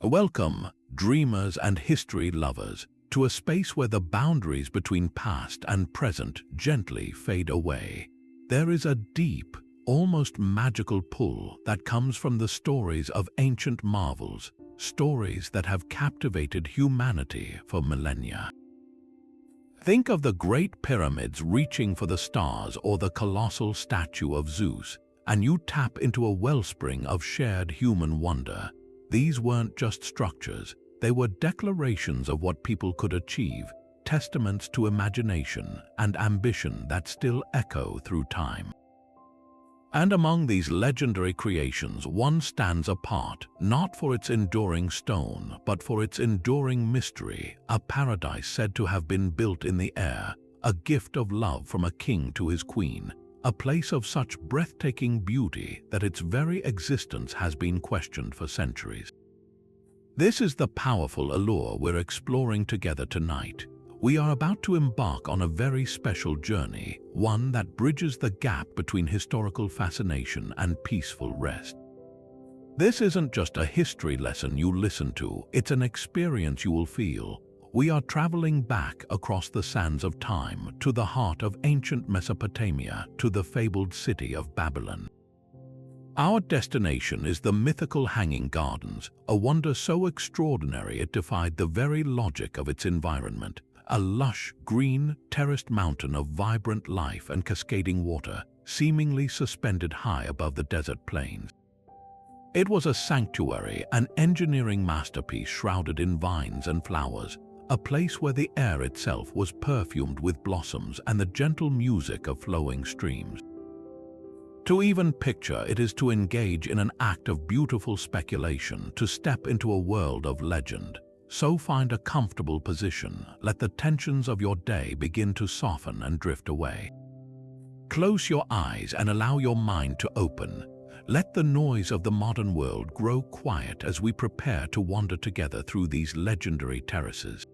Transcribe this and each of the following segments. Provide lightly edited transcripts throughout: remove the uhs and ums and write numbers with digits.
Welcome, dreamers and history lovers, to a space where the boundaries between past and present gently fade away. There is a deep, almost magical pull that comes from the stories of ancient marvels, stories that have captivated humanity for millennia. Think of the Great Pyramids reaching for the stars or the colossal statue of Zeus, and you tap into a wellspring of shared human wonder. These weren't just structures, they were declarations of what people could achieve, testaments to imagination and ambition that still echo through time. And among these legendary creations, one stands apart, not for its enduring stone, but for its enduring mystery, a paradise said to have been built in the air, a gift of love from a king to his queen, a place of such breathtaking beauty that its very existence has been questioned for centuries. This is the powerful allure we're exploring together tonight. We are about to embark on a very special journey, one that bridges the gap between historical fascination and peaceful rest. This isn't just a history lesson you listen to, it's an experience you will feel. We are traveling back across the sands of time to the heart of ancient Mesopotamia, to the fabled city of Babylon. Our destination is the mythical Hanging Gardens, a wonder so extraordinary it defied the very logic of its environment. A lush, green, terraced mountain of vibrant life and cascading water, seemingly suspended high above the desert plains. It was a sanctuary, an engineering masterpiece shrouded in vines and flowers, a place where the air itself was perfumed with blossoms and the gentle music of flowing streams. To even picture it is to engage in an act of beautiful speculation, to step into a world of legend. So find a comfortable position, let the tensions of your day begin to soften and drift away. Close your eyes and allow your mind to open. Let the noise of the modern world grow quiet as we prepare to wander together through these legendary terraces.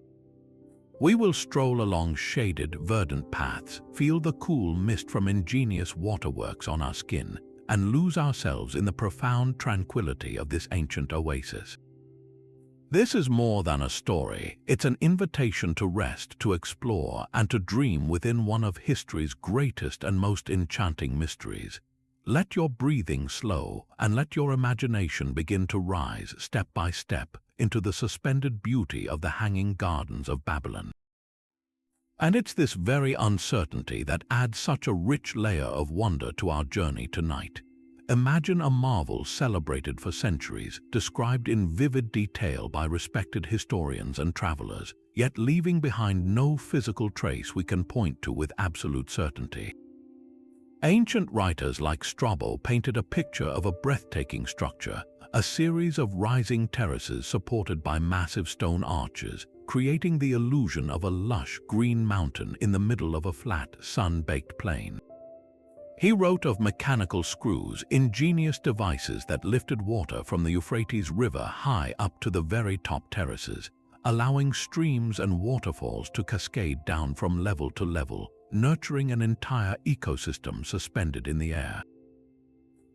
We will stroll along shaded, verdant paths, feel the cool mist from ingenious waterworks on our skin, and lose ourselves in the profound tranquility of this ancient oasis. This is more than a story, it's an invitation to rest, to explore, and to dream within one of history's greatest and most enchanting mysteries. Let your breathing slow, and let your imagination begin to rise step by step into the suspended beauty of the Hanging Gardens of Babylon. And it's this very uncertainty that adds such a rich layer of wonder to our journey tonight. Imagine a marvel celebrated for centuries, described in vivid detail by respected historians and travelers, yet leaving behind no physical trace we can point to with absolute certainty. Ancient writers like Strabo painted a picture of a breathtaking structure, a series of rising terraces supported by massive stone arches, creating the illusion of a lush green mountain in the middle of a flat, sun-baked plain. He wrote of mechanical screws, ingenious devices that lifted water from the Euphrates River high up to the very top terraces, allowing streams and waterfalls to cascade down from level to level, nurturing an entire ecosystem suspended in the air.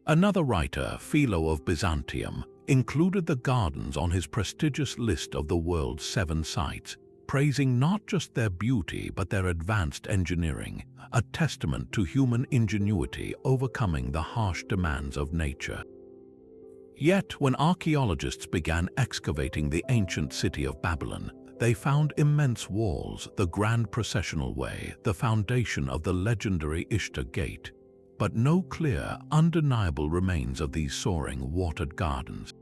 Another writer, Philo of Byzantium, included the gardens on his prestigious list of the world's 7 sites, praising not just their beauty but their advanced engineering, a testament to human ingenuity overcoming the harsh demands of nature. Yet, when archaeologists began excavating the ancient city of Babylon, they found immense walls, the grand processional way, the foundation of the legendary Ishtar Gate, but no clear, undeniable remains of these soaring, watered gardens.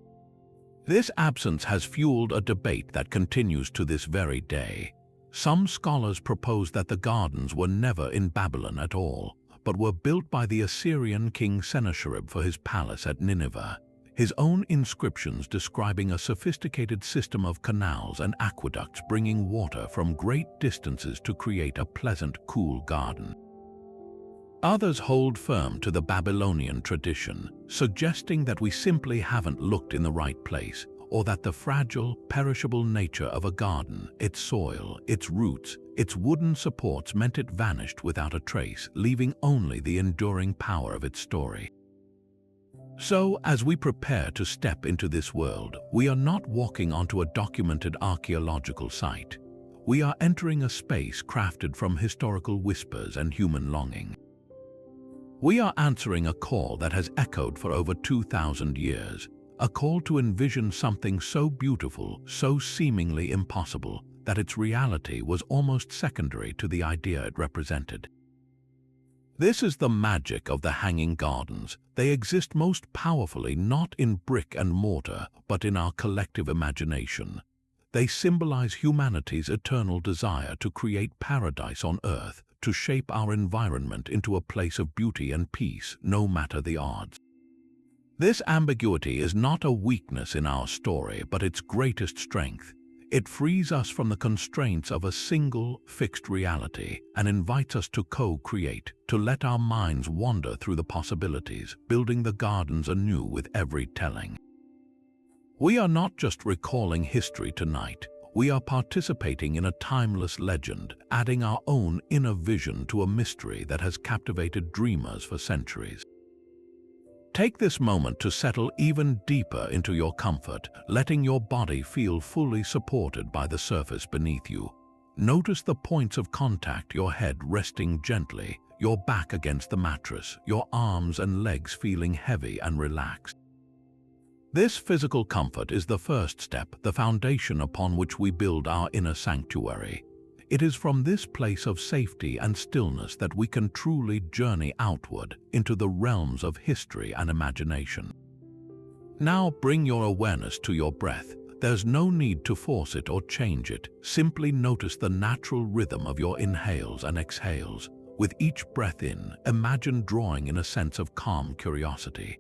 This absence has fueled a debate that continues to this very day. Some scholars propose that the gardens were never in Babylon at all, but were built by the Assyrian king Sennacherib for his palace at Nineveh, his own inscriptions describing a sophisticated system of canals and aqueducts bringing water from great distances to create a pleasant, cool garden. Others hold firm to the Babylonian tradition, suggesting that we simply haven't looked in the right place, or that the fragile, perishable nature of a garden, its soil, its roots, its wooden supports meant it vanished without a trace, leaving only the enduring power of its story. So, as we prepare to step into this world, we are not walking onto a documented archaeological site. We are entering a space crafted from historical whispers and human longing. We are answering a call that has echoed for over 2,000 years, a call to envision something so beautiful, so seemingly impossible, that its reality was almost secondary to the idea it represented. This is the magic of the hanging gardens. They exist most powerfully not in brick and mortar, but in our collective imagination. They symbolize humanity's eternal desire to create paradise on earth, to shape our environment into a place of beauty and peace, no matter the odds. This ambiguity is not a weakness in our story, but its greatest strength. It frees us from the constraints of a single, fixed reality and invites us to co-create, to let our minds wander through the possibilities, building the gardens anew with every telling. We are not just recalling history tonight. We are participating in a timeless legend, adding our own inner vision to a mystery that has captivated dreamers for centuries. Take this moment to settle even deeper into your comfort, letting your body feel fully supported by the surface beneath you. Notice the points of contact, your head resting gently, your back against the mattress, your arms and legs feeling heavy and relaxed. This physical comfort is the first step, the foundation upon which we build our inner sanctuary. It is from this place of safety and stillness that we can truly journey outward into the realms of history and imagination. Now bring your awareness to your breath. There's no need to force it or change it. Simply notice the natural rhythm of your inhales and exhales. With each breath in, imagine drawing in a sense of calm curiosity.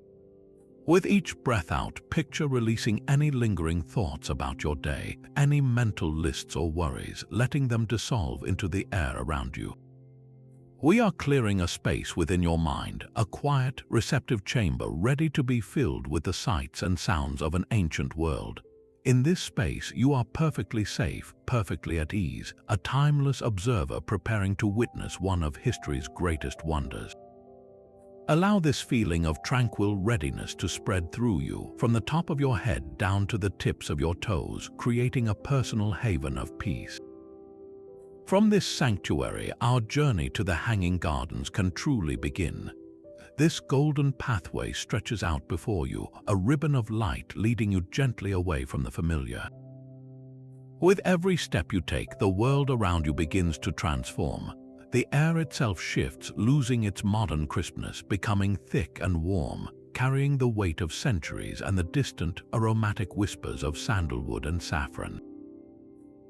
With each breath out, picture releasing any lingering thoughts about your day, any mental lists or worries, letting them dissolve into the air around you. We are clearing a space within your mind, a quiet, receptive chamber ready to be filled with the sights and sounds of an ancient world. In this space, you are perfectly safe, perfectly at ease, a timeless observer preparing to witness one of history's greatest wonders. Allow this feeling of tranquil readiness to spread through you, from the top of your head down to the tips of your toes, creating a personal haven of peace. From this sanctuary, our journey to the hanging gardens can truly begin. This golden pathway stretches out before you, a ribbon of light leading you gently away from the familiar. With every step you take, the world around you begins to transform. The air itself shifts, losing its modern crispness, becoming thick and warm, carrying the weight of centuries and the distant, aromatic whispers of sandalwood and saffron.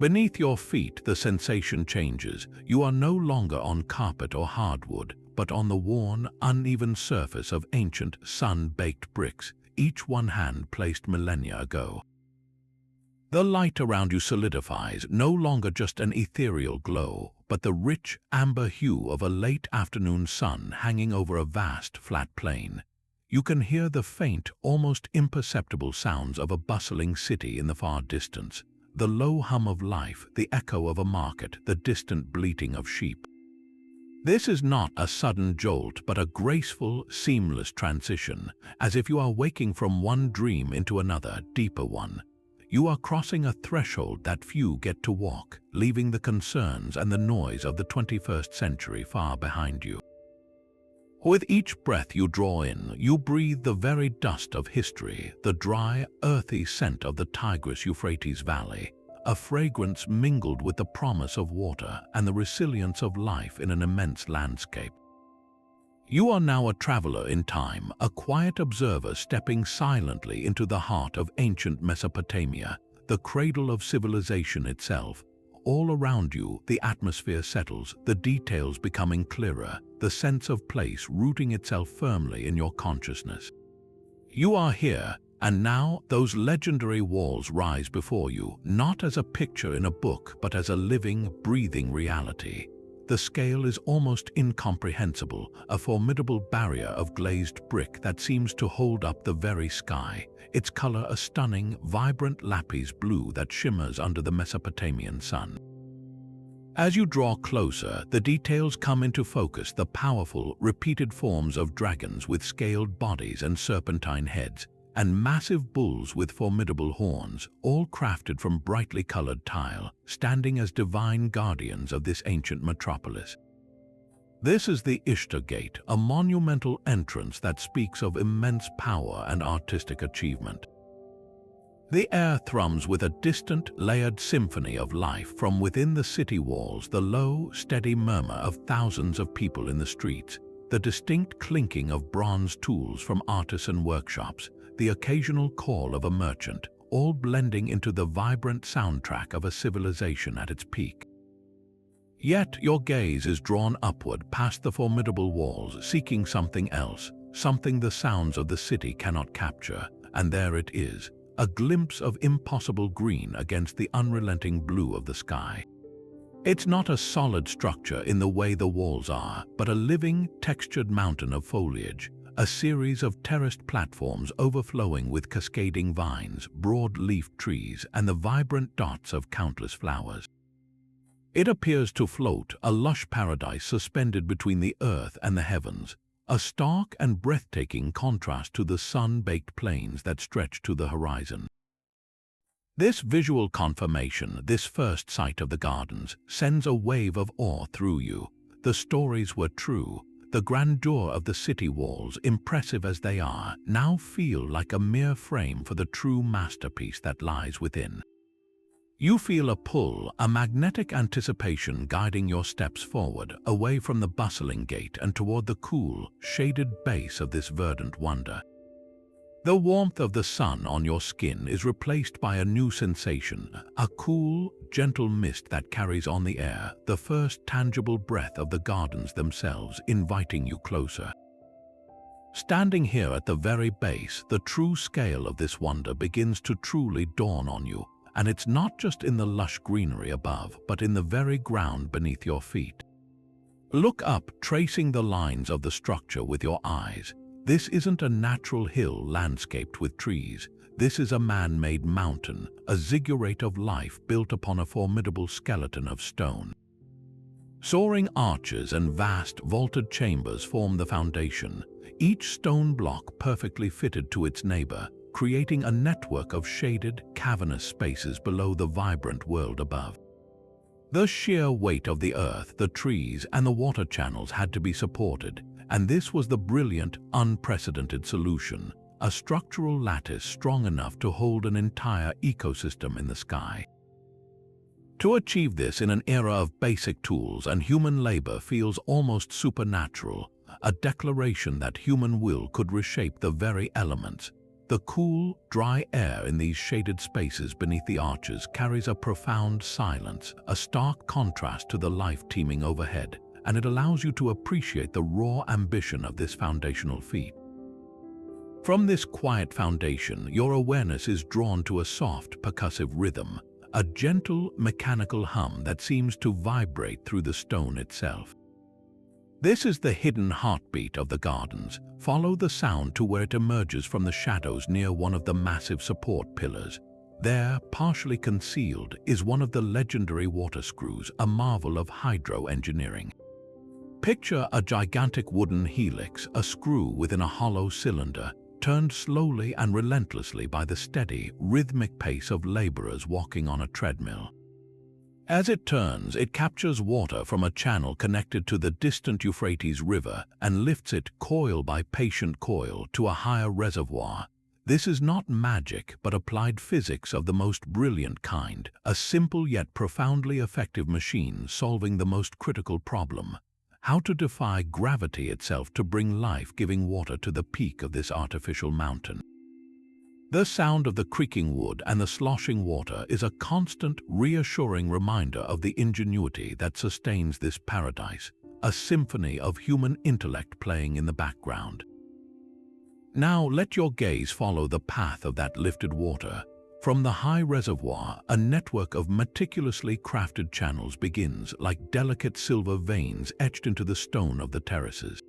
Beneath your feet, the sensation changes. You are no longer on carpet or hardwood, but on the worn, uneven surface of ancient, sun-baked bricks, each one hand placed millennia ago. The light around you solidifies, no longer just an ethereal glow, but the rich, amber hue of a late afternoon sun hanging over a vast, flat plain. You can hear the faint, almost imperceptible sounds of a bustling city in the far distance, the low hum of life, the echo of a market, the distant bleating of sheep. This is not a sudden jolt, but a graceful, seamless transition, as if you are waking from one dream into another, deeper one. You are crossing a threshold that few get to walk, leaving the concerns and the noise of the 21st century far behind you. With each breath you draw in, you breathe the very dust of history, the dry, earthy scent of the Tigris-Euphrates Valley, a fragrance mingled with the promise of water and the resilience of life in an immense landscape. You are now a traveler in time, a quiet observer stepping silently into the heart of ancient Mesopotamia, the cradle of civilization itself. All around you, the atmosphere settles, the details becoming clearer, the sense of place rooting itself firmly in your consciousness. You are here, and now those legendary walls rise before you, not as a picture in a book, but as a living, breathing reality. The scale is almost incomprehensible, a formidable barrier of glazed brick that seems to hold up the very sky, its color a stunning, vibrant lapis blue that shimmers under the Mesopotamian sun. As you draw closer, the details come into focus: the powerful, repeated forms of dragons with scaled bodies and serpentine heads, and massive bulls with formidable horns, all crafted from brightly colored tile, standing as divine guardians of this ancient metropolis. This is the Ishtar Gate, a monumental entrance that speaks of immense power and artistic achievement. The air thrums with a distant, layered symphony of life from within the city walls: the low, steady murmur of thousands of people in the streets, the distinct clinking of bronze tools from artisan workshops, the occasional call of a merchant, all blending into the vibrant soundtrack of a civilization at its peak. Yet your gaze is drawn upward past the formidable walls, seeking something else, something the sounds of the city cannot capture, and there it is, a glimpse of impossible green against the unrelenting blue of the sky. It's not a solid structure in the way the walls are, but a living, textured mountain of foliage, a series of terraced platforms overflowing with cascading vines, broad-leafed trees, and the vibrant dots of countless flowers. It appears to float, a lush paradise suspended between the earth and the heavens, a stark and breathtaking contrast to the sun-baked plains that stretch to the horizon. This visual confirmation, this first sight of the gardens, sends a wave of awe through you. The stories were true. The grandeur of the city walls, impressive as they are, now feel like a mere frame for the true masterpiece that lies within. You feel a pull, a magnetic anticipation guiding your steps forward, away from the bustling gate and toward the cool, shaded base of this verdant wonder. The warmth of the sun on your skin is replaced by a new sensation, a cool, gentle mist that carries on the air, the first tangible breath of the gardens themselves, inviting you closer. Standing here at the very base, the true scale of this wonder begins to truly dawn on you. And it's not just in the lush greenery above, but in the very ground beneath your feet. Look up, tracing the lines of the structure with your eyes. This isn't a natural hill landscaped with trees. This is a man-made mountain, a ziggurat of life built upon a formidable skeleton of stone. Soaring arches and vast, vaulted chambers form the foundation, each stone block perfectly fitted to its neighbor, creating a network of shaded, cavernous spaces below the vibrant world above. The sheer weight of the earth, the trees, and the water channels had to be supported, and this was the brilliant, unprecedented solution, a structural lattice strong enough to hold an entire ecosystem in the sky. To achieve this in an era of basic tools and human labor feels almost supernatural, a declaration that human will could reshape the very elements. The cool, dry air in these shaded spaces beneath the arches carries a profound silence, a stark contrast to the life teeming overhead, and it allows you to appreciate the raw ambition of this foundational feat. From this quiet foundation, your awareness is drawn to a soft, percussive rhythm, a gentle, mechanical hum that seems to vibrate through the stone itself. This is the hidden heartbeat of the gardens. Follow the sound to where it emerges from the shadows near one of the massive support pillars. There, partially concealed, is one of the legendary water screws, a marvel of hydro-engineering. Picture a gigantic wooden helix, a screw within a hollow cylinder, turned slowly and relentlessly by the steady, rhythmic pace of laborers walking on a treadmill. As it turns, it captures water from a channel connected to the distant Euphrates River and lifts it coil by patient coil to a higher reservoir. This is not magic, but applied physics of the most brilliant kind, a simple yet profoundly effective machine solving the most critical problem: how to defy gravity itself to bring life-giving water to the peak of this artificial mountain. The sound of the creaking wood and the sloshing water is a constant, reassuring reminder of the ingenuity that sustains this paradise, a symphony of human intellect playing in the background. Now let your gaze follow the path of that lifted water. From the high reservoir, a network of meticulously crafted channels begins, like delicate silver veins etched into the stone of the terraces.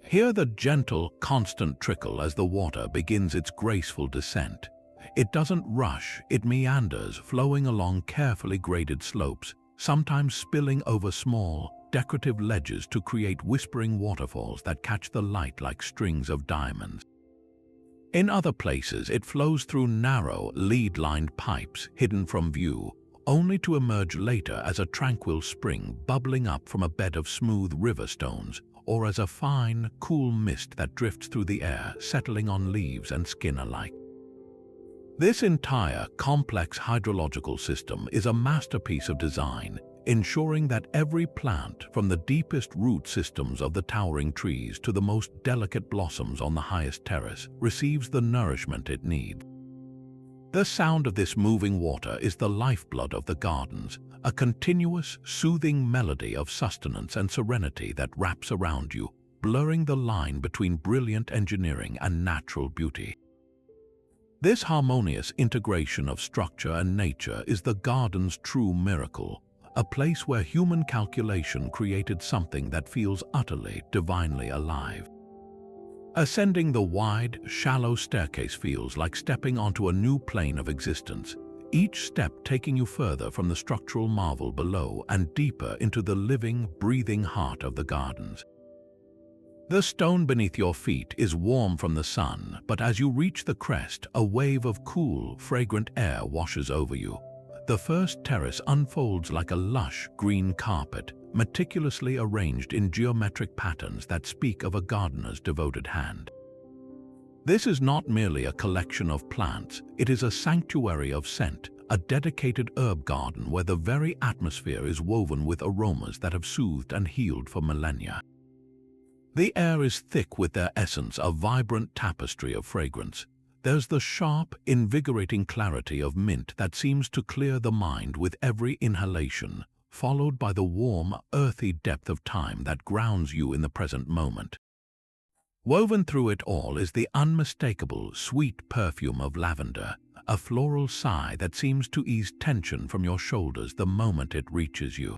Hear the gentle, constant trickle as the water begins its graceful descent. It doesn't rush, it meanders, flowing along carefully graded slopes, sometimes spilling over small, decorative ledges to create whispering waterfalls that catch the light like strings of diamonds. In other places, it flows through narrow, lead-lined pipes hidden from view, only to emerge later as a tranquil spring bubbling up from a bed of smooth river stones, or as a fine, cool mist that drifts through the air, settling on leaves and skin alike. This entire complex hydrological system is a masterpiece of design, ensuring that every plant, from the deepest root systems of the towering trees to the most delicate blossoms on the highest terrace, receives the nourishment it needs. The sound of this moving water is the lifeblood of the gardens, a continuous, soothing melody of sustenance and serenity that wraps around you, blurring the line between brilliant engineering and natural beauty. This harmonious integration of structure and nature is the garden's true miracle, a place where human calculation created something that feels utterly, divinely alive. Ascending the wide, shallow staircase feels like stepping onto a new plane of existence, each step taking you further from the structural marvel below and deeper into the living, breathing heart of the gardens. The stone beneath your feet is warm from the sun, but as you reach the crest, a wave of cool, fragrant air washes over you. The first terrace unfolds like a lush, green carpet, meticulously arranged in geometric patterns that speak of a gardener's devoted hand. This is not merely a collection of plants, it is a sanctuary of scent, a dedicated herb garden where the very atmosphere is woven with aromas that have soothed and healed for millennia. The air is thick with their essence, a vibrant tapestry of fragrance. There's the sharp, invigorating clarity of mint that seems to clear the mind with every inhalation, followed by the warm, earthy depth of time that grounds you in the present moment. Woven through it all is the unmistakable, sweet perfume of lavender, a floral sigh that seems to ease tension from your shoulders the moment it reaches you.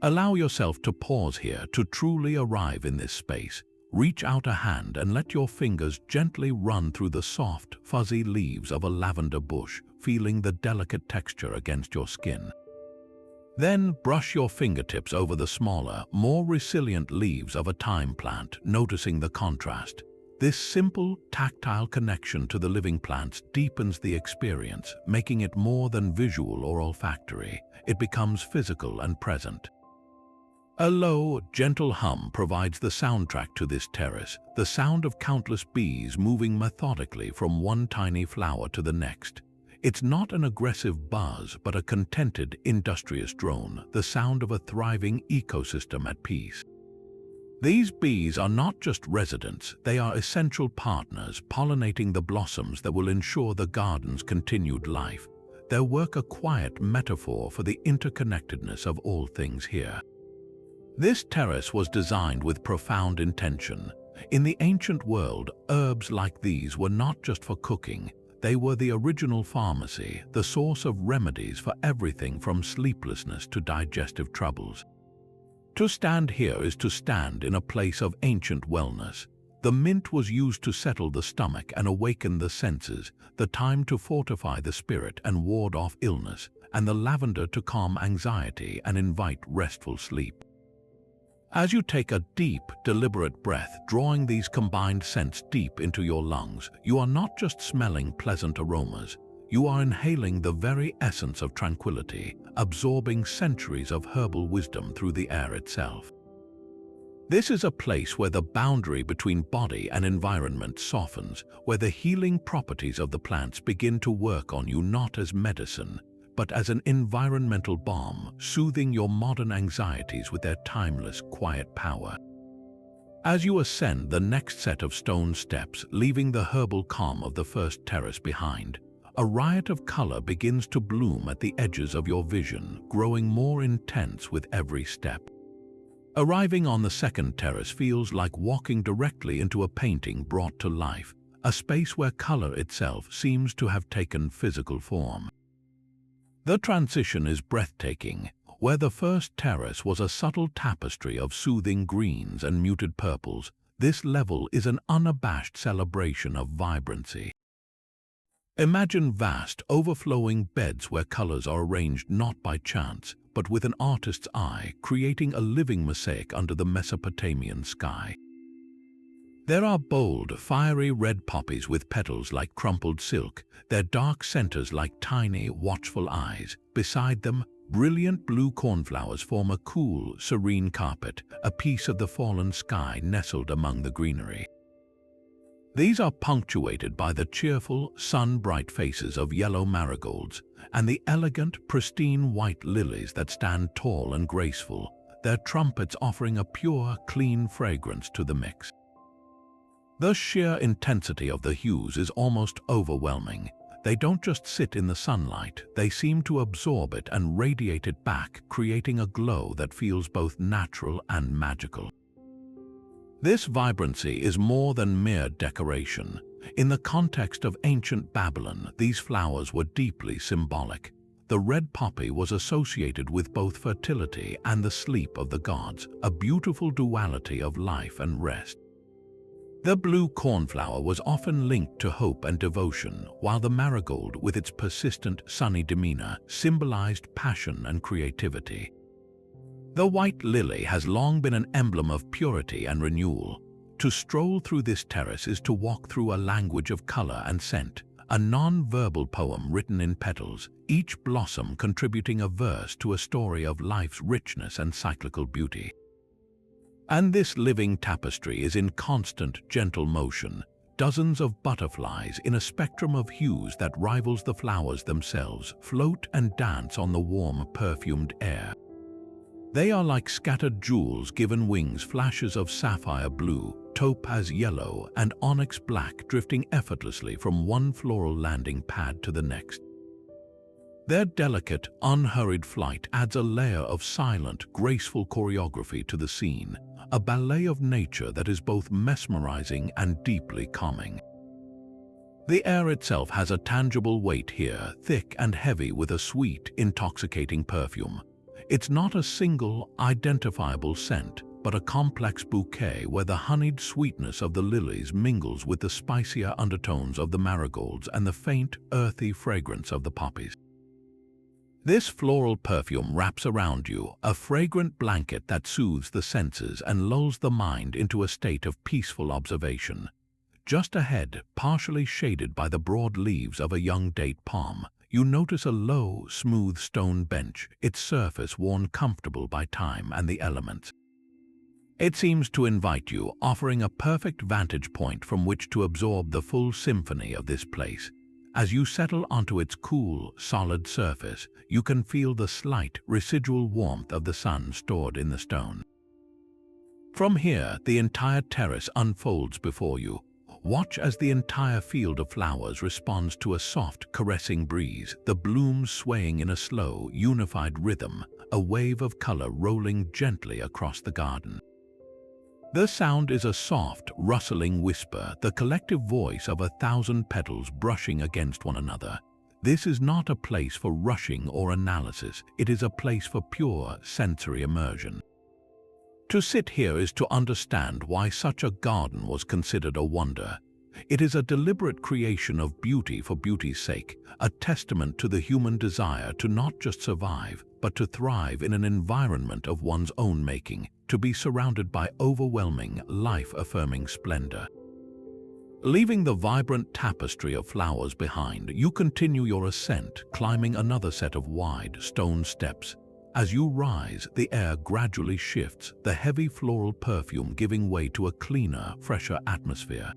Allow yourself to pause here to truly arrive in this space. Reach out a hand and let your fingers gently run through the soft, fuzzy leaves of a lavender bush, feeling the delicate texture against your skin. Then brush your fingertips over the smaller, more resilient leaves of a thyme plant, noticing the contrast. This simple, tactile connection to the living plants deepens the experience, making it more than visual or olfactory. It becomes physical and present. A low, gentle hum provides the soundtrack to this terrace, the sound of countless bees moving methodically from one tiny flower to the next. It's not an aggressive buzz, but a contented, industrious drone, the sound of a thriving ecosystem at peace. These bees are not just residents, they are essential partners, pollinating the blossoms that will ensure the garden's continued life. Their work a quiet metaphor for the interconnectedness of all things here. This terrace was designed with profound intention. In the ancient world, herbs like these were not just for cooking, they were the original pharmacy, the source of remedies for everything from sleeplessness to digestive troubles. To stand here is to stand in a place of ancient wellness. The mint was used to settle the stomach and awaken the senses, the thyme to fortify the spirit and ward off illness, and the lavender to calm anxiety and invite restful sleep. As you take a deep, deliberate breath, drawing these combined scents deep into your lungs, you are not just smelling pleasant aromas, you are inhaling the very essence of tranquility, absorbing centuries of herbal wisdom through the air itself. This is a place where the boundary between body and environment softens, where the healing properties of the plants begin to work on you not as medicine, but as an environmental balm, soothing your modern anxieties with their timeless, quiet power. As you ascend the next set of stone steps, leaving the herbal calm of the first terrace behind, a riot of color begins to bloom at the edges of your vision, growing more intense with every step. Arriving on the second terrace feels like walking directly into a painting brought to life, a space where color itself seems to have taken physical form. The transition is breathtaking. Where the first terrace was a subtle tapestry of soothing greens and muted purples, this level is an unabashed celebration of vibrancy. Imagine vast, overflowing beds where colors are arranged not by chance, but with an artist's eye, creating a living mosaic under the Mesopotamian sky. There are bold, fiery red poppies with petals like crumpled silk, their dark centers like tiny, watchful eyes. Beside them, brilliant blue cornflowers form a cool, serene carpet, a piece of the fallen sky nestled among the greenery. These are punctuated by the cheerful, sun-bright faces of yellow marigolds and the elegant, pristine white lilies that stand tall and graceful, their trumpets offering a pure, clean fragrance to the mix. The sheer intensity of the hues is almost overwhelming. They don't just sit in the sunlight, they seem to absorb it and radiate it back, creating a glow that feels both natural and magical. This vibrancy is more than mere decoration. In the context of ancient Babylon, these flowers were deeply symbolic. The red poppy was associated with both fertility and the sleep of the gods, a beautiful duality of life and rest. The blue cornflower was often linked to hope and devotion, while the marigold, with its persistent, sunny demeanor, symbolized passion and creativity. The white lily has long been an emblem of purity and renewal. To stroll through this terrace is to walk through a language of color and scent, a non-verbal poem written in petals, each blossom contributing a verse to a story of life's richness and cyclical beauty. And this living tapestry is in constant, gentle motion, dozens of butterflies in a spectrum of hues that rivals the flowers themselves float and dance on the warm, perfumed air. They are like scattered jewels given wings, flashes of sapphire blue, topaz yellow, and onyx black drifting effortlessly from one floral landing pad to the next. Their delicate, unhurried flight adds a layer of silent, graceful choreography to the scene, a ballet of nature that is both mesmerizing and deeply calming. The air itself has a tangible weight here, thick and heavy with a sweet, intoxicating perfume. It's not a single, identifiable scent, but a complex bouquet where the honeyed sweetness of the lilies mingles with the spicier undertones of the marigolds and the faint, earthy fragrance of the poppies. This floral perfume wraps around you, a fragrant blanket that soothes the senses and lulls the mind into a state of peaceful observation. Just ahead, partially shaded by the broad leaves of a young date palm, you notice a low, smooth stone bench, its surface worn comfortable by time and the elements. It seems to invite you, offering a perfect vantage point from which to absorb the full symphony of this place. As you settle onto its cool, solid surface, you can feel the slight, residual warmth of the sun stored in the stone. From here, the entire terrace unfolds before you. Watch as the entire field of flowers responds to a soft, caressing breeze, the blooms swaying in a slow, unified rhythm, a wave of color rolling gently across the garden. The sound is a soft, rustling whisper, the collective voice of 1,000 petals brushing against one another. This is not a place for rushing or analysis, it is a place for pure, sensory immersion. To sit here is to understand why such a garden was considered a wonder. It is a deliberate creation of beauty for beauty's sake, a testament to the human desire to not just survive, but to thrive in an environment of one's own making, to be surrounded by overwhelming, life-affirming splendor. Leaving the vibrant tapestry of flowers behind, you continue your ascent, climbing another set of wide, stone steps. As you rise, the air gradually shifts, the heavy floral perfume giving way to a cleaner, fresher atmosphere.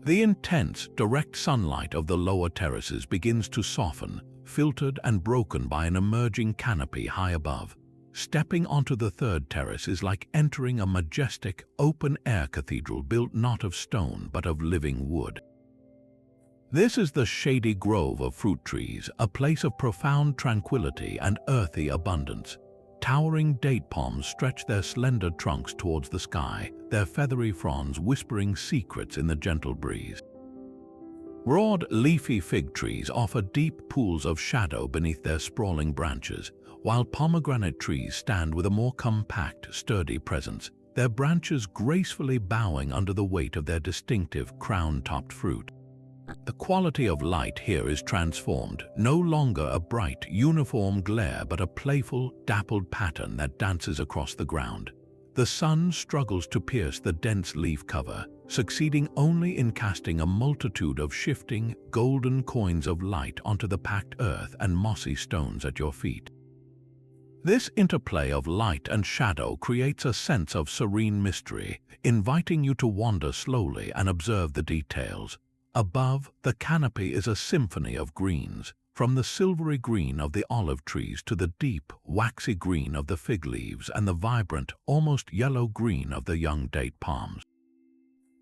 The intense, direct sunlight of the lower terraces begins to soften, filtered and broken by an emerging canopy high above. Stepping onto the third terrace is like entering a majestic, open-air cathedral built not of stone but of living wood. This is the shady grove of fruit trees, a place of profound tranquility and earthy abundance. Towering date palms stretch their slender trunks towards the sky, their feathery fronds whispering secrets in the gentle breeze. Broad, leafy fig trees offer deep pools of shadow beneath their sprawling branches, while pomegranate trees stand with a more compact, sturdy presence, their branches gracefully bowing under the weight of their distinctive crown-topped fruit. The quality of light here is transformed, no longer a bright, uniform glare but a playful, dappled pattern that dances across the ground. The sun struggles to pierce the dense leaf cover, succeeding only in casting a multitude of shifting, golden coins of light onto the packed earth and mossy stones at your feet. This interplay of light and shadow creates a sense of serene mystery, inviting you to wander slowly and observe the details. Above, the canopy is a symphony of greens, from the silvery green of the olive trees to the deep, waxy green of the fig leaves and the vibrant, almost yellow-green of the young date palms.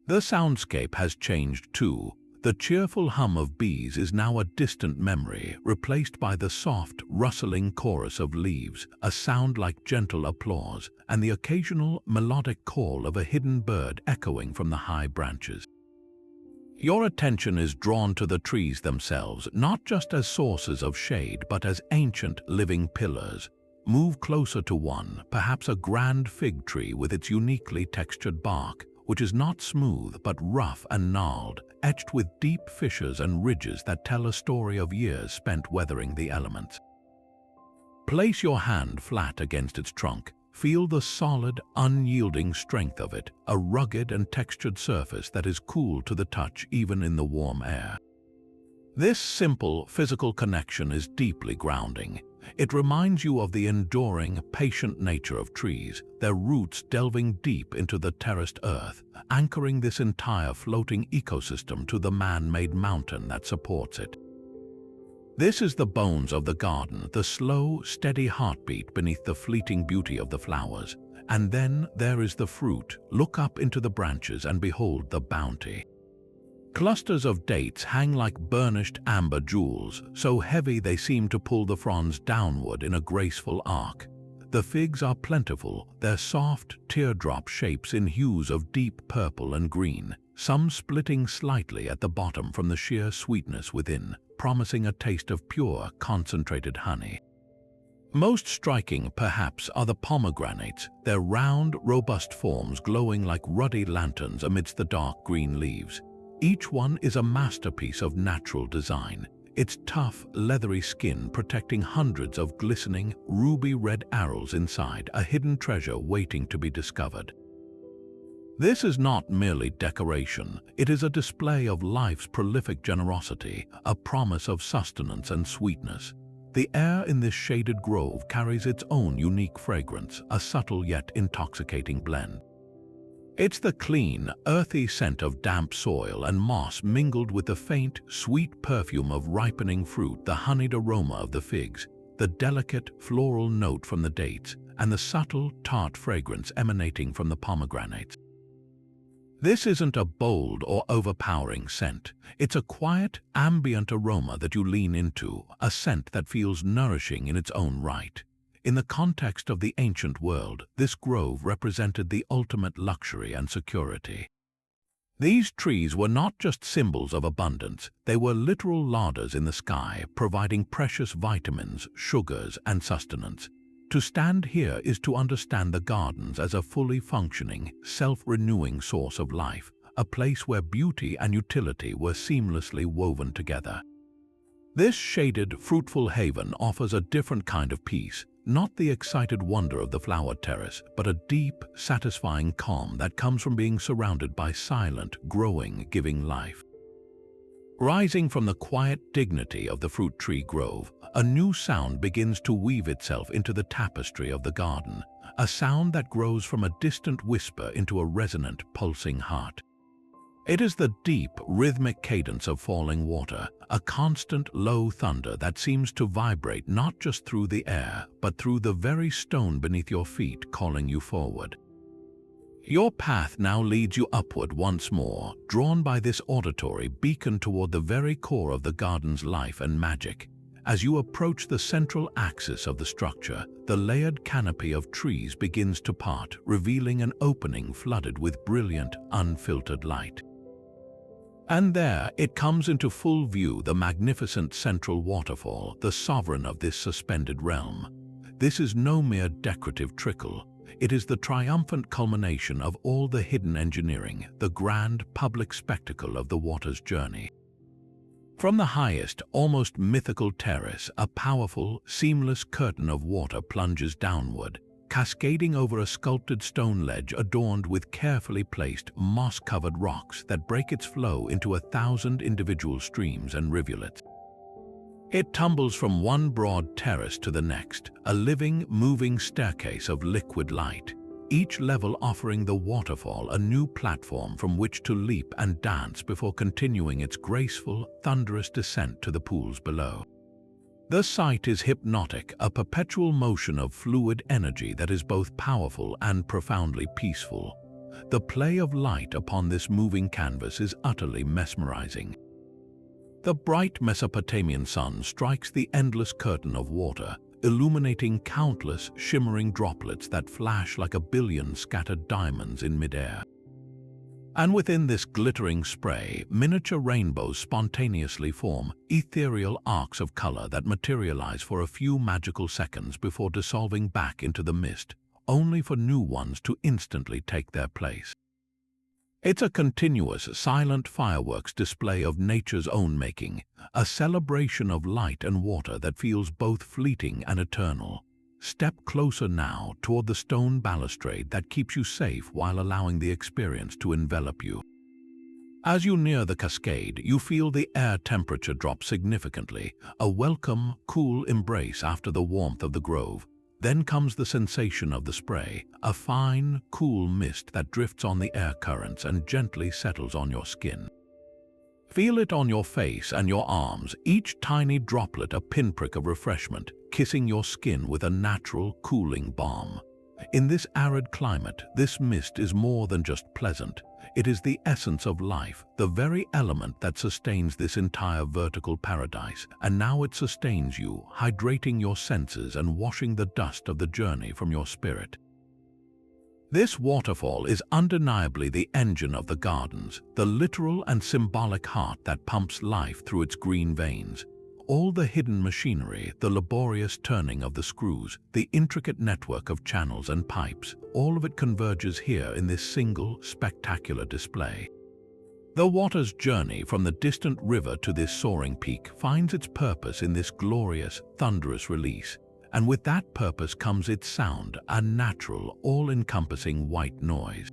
The soundscape has changed too. The cheerful hum of bees is now a distant memory, replaced by the soft, rustling chorus of leaves, a sound like gentle applause, and the occasional melodic call of a hidden bird echoing from the high branches. Your attention is drawn to the trees themselves, not just as sources of shade, but as ancient, living pillars. Move closer to one, perhaps a grand fig tree with its uniquely textured bark, which is not smooth but rough and gnarled, etched with deep fissures and ridges that tell a story of years spent weathering the elements. Place your hand flat against its trunk. Feel the solid, unyielding strength of it, a rugged and textured surface that is cool to the touch even in the warm air. This simple, physical connection is deeply grounding. It reminds you of the enduring, patient nature of trees, their roots delving deep into the terraced earth, anchoring this entire floating ecosystem to the man-made mountain that supports it. This is the bones of the garden, the slow, steady heartbeat beneath the fleeting beauty of the flowers. And then there is the fruit. Look up into the branches and behold the bounty. Clusters of dates hang like burnished amber jewels, so heavy they seem to pull the fronds downward in a graceful arc. The figs are plentiful, their soft, teardrop shapes in hues of deep purple and green, some splitting slightly at the bottom from the sheer sweetness within, promising a taste of pure, concentrated honey. Most striking, perhaps, are the pomegranates, their round, robust forms glowing like ruddy lanterns amidst the dark green leaves. Each one is a masterpiece of natural design, its tough, leathery skin protecting hundreds of glistening, ruby-red arrows inside, a hidden treasure waiting to be discovered. This is not merely decoration, it is a display of life's prolific generosity, a promise of sustenance and sweetness. The air in this shaded grove carries its own unique fragrance, a subtle yet intoxicating blend. It's the clean, earthy scent of damp soil and moss mingled with the faint, sweet perfume of ripening fruit, the honeyed aroma of the figs, the delicate, floral note from the dates, and the subtle, tart fragrance emanating from the pomegranates. This isn't a bold or overpowering scent. It's a quiet, ambient aroma that you lean into, a scent that feels nourishing in its own right. In the context of the ancient world, this grove represented the ultimate luxury and security. These trees were not just symbols of abundance, they were literal larders in the sky, providing precious vitamins, sugars, and sustenance. To stand here is to understand the gardens as a fully functioning, self-renewing source of life, a place where beauty and utility were seamlessly woven together. This shaded, fruitful haven offers a different kind of peace, not the excited wonder of the flower terrace, but a deep, satisfying calm that comes from being surrounded by silent, growing, giving life. Rising from the quiet dignity of the fruit tree grove, a new sound begins to weave itself into the tapestry of the garden, a sound that grows from a distant whisper into a resonant, pulsing heart. It is the deep, rhythmic cadence of falling water, a constant, low thunder that seems to vibrate not just through the air, but through the very stone beneath your feet, calling you forward. Your path now leads you upward once more, drawn by this auditory beacon toward the very core of the garden's life and magic. As you approach the central axis of the structure, the layered canopy of trees begins to part, revealing an opening flooded with brilliant, unfiltered light. And there it comes into full view, the magnificent central waterfall, the sovereign of this suspended realm. This is no mere decorative trickle. It is the triumphant culmination of all the hidden engineering, the grand public spectacle of the water's journey. From the highest, almost mythical terrace, a powerful, seamless curtain of water plunges downward, cascading over a sculpted stone ledge adorned with carefully placed, moss-covered rocks that break its flow into 1,000 individual streams and rivulets. It tumbles from one broad terrace to the next, a living, moving staircase of liquid light, each level offering the waterfall a new platform from which to leap and dance before continuing its graceful, thunderous descent to the pools below. The sight is hypnotic, a perpetual motion of fluid energy that is both powerful and profoundly peaceful. The play of light upon this moving canvas is utterly mesmerizing. The bright Mesopotamian sun strikes the endless curtain of water, illuminating countless shimmering droplets that flash like a billion scattered diamonds in midair. And within this glittering spray, miniature rainbows spontaneously form, ethereal arcs of color that materialize for a few magical seconds before dissolving back into the mist, only for new ones to instantly take their place. It's a continuous, silent fireworks display of nature's own making, a celebration of light and water that feels both fleeting and eternal. Step closer now toward the stone balustrade that keeps you safe while allowing the experience to envelop you. As you near the cascade, you feel the air temperature drop significantly, a welcome, cool embrace after the warmth of the grove. Then comes the sensation of the spray, a fine, cool mist that drifts on the air currents and gently settles on your skin. Feel it on your face and your arms, each tiny droplet a pinprick of refreshment, kissing your skin with a natural, cooling balm. In this arid climate, this mist is more than just pleasant. It is the essence of life, the very element that sustains this entire vertical paradise, and now it sustains you, hydrating your senses and washing the dust of the journey from your spirit. This waterfall is undeniably the engine of the gardens, the literal and symbolic heart that pumps life through its green veins. All the hidden machinery, the laborious turning of the screws, the intricate network of channels and pipes, all of it converges here in this single, spectacular display. The water's journey from the distant river to this soaring peak finds its purpose in this glorious, thunderous release. And with that purpose comes its sound, a natural, all-encompassing white noise.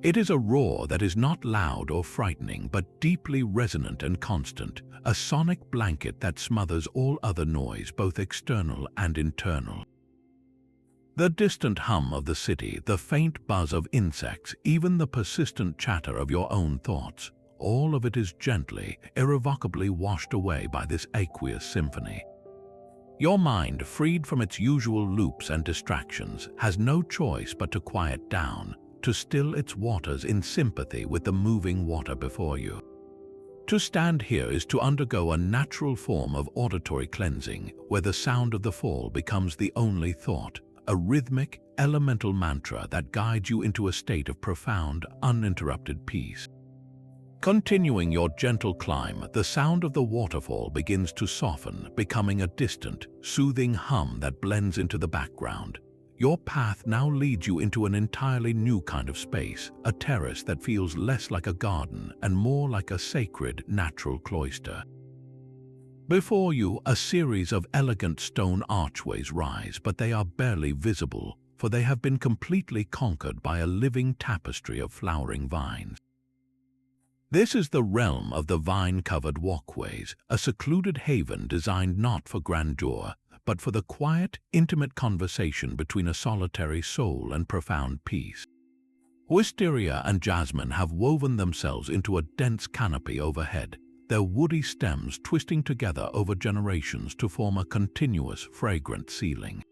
It is a roar that is not loud or frightening, but deeply resonant and constant, a sonic blanket that smothers all other noise, both external and internal. The distant hum of the city, the faint buzz of insects, even the persistent chatter of your own thoughts, all of it is gently, irrevocably washed away by this aqueous symphony. Your mind, freed from its usual loops and distractions, has no choice but to quiet down, to still its waters in sympathy with the moving water before you. To stand here is to undergo a natural form of auditory cleansing, where the sound of the fall becomes the only thought, a rhythmic, elemental mantra that guides you into a state of profound, uninterrupted peace. Continuing your gentle climb, the sound of the waterfall begins to soften, becoming a distant, soothing hum that blends into the background. Your path now leads you into an entirely new kind of space, a terrace that feels less like a garden and more like a sacred, natural cloister. Before you, a series of elegant stone archways rise, but they are barely visible, for they have been completely conquered by a living tapestry of flowering vines. This is the realm of the vine-covered walkways, a secluded haven designed not for grandeur, but for the quiet, intimate conversation between a solitary soul and profound peace. Wisteria and jasmine have woven themselves into a dense canopy overhead, their woody stems twisting together over generations to form a continuous, fragrant ceiling.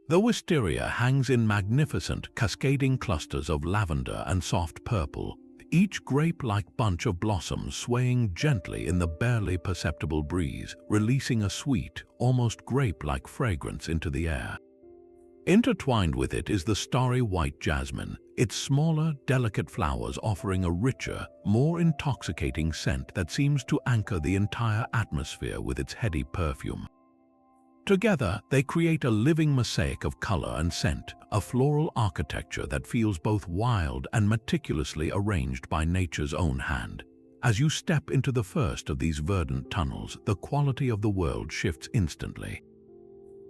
The wisteria hangs in magnificent, cascading clusters of lavender and soft purple, each grape-like bunch of blossoms swaying gently in the barely perceptible breeze, releasing a sweet, almost grape-like fragrance into the air. Intertwined with it is the starry white jasmine, its smaller, delicate flowers offering a richer, more intoxicating scent that seems to anchor the entire atmosphere with its heady perfume. Together, they create a living mosaic of color and scent, a floral architecture that feels both wild and meticulously arranged by nature's own hand. As you step into the first of these verdant tunnels, the quality of the world shifts instantly.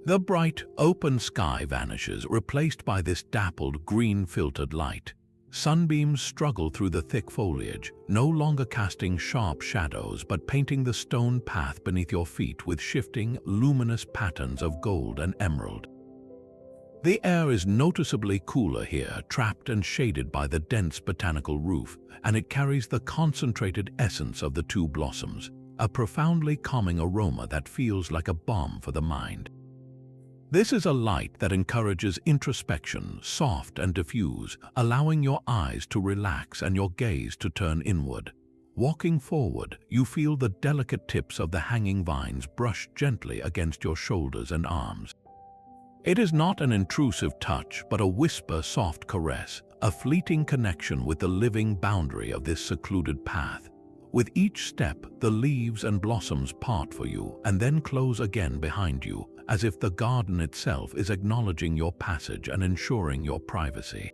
The bright, open sky vanishes, replaced by this dappled, green-filtered light. Sunbeams struggle through the thick foliage, no longer casting sharp shadows but painting the stone path beneath your feet with shifting, luminous patterns of gold and emerald. The air is noticeably cooler here, trapped and shaded by the dense botanical roof, and it carries the concentrated essence of the two blossoms, a profoundly calming aroma that feels like a balm for the mind. This is a light that encourages introspection, soft and diffuse, allowing your eyes to relax and your gaze to turn inward. Walking forward, you feel the delicate tips of the hanging vines brush gently against your shoulders and arms. It is not an intrusive touch, but a whisper-soft caress, a fleeting connection with the living boundary of this secluded path. With each step, the leaves and blossoms part for you and then close again behind you, as if the garden itself is acknowledging your passage and ensuring your privacy.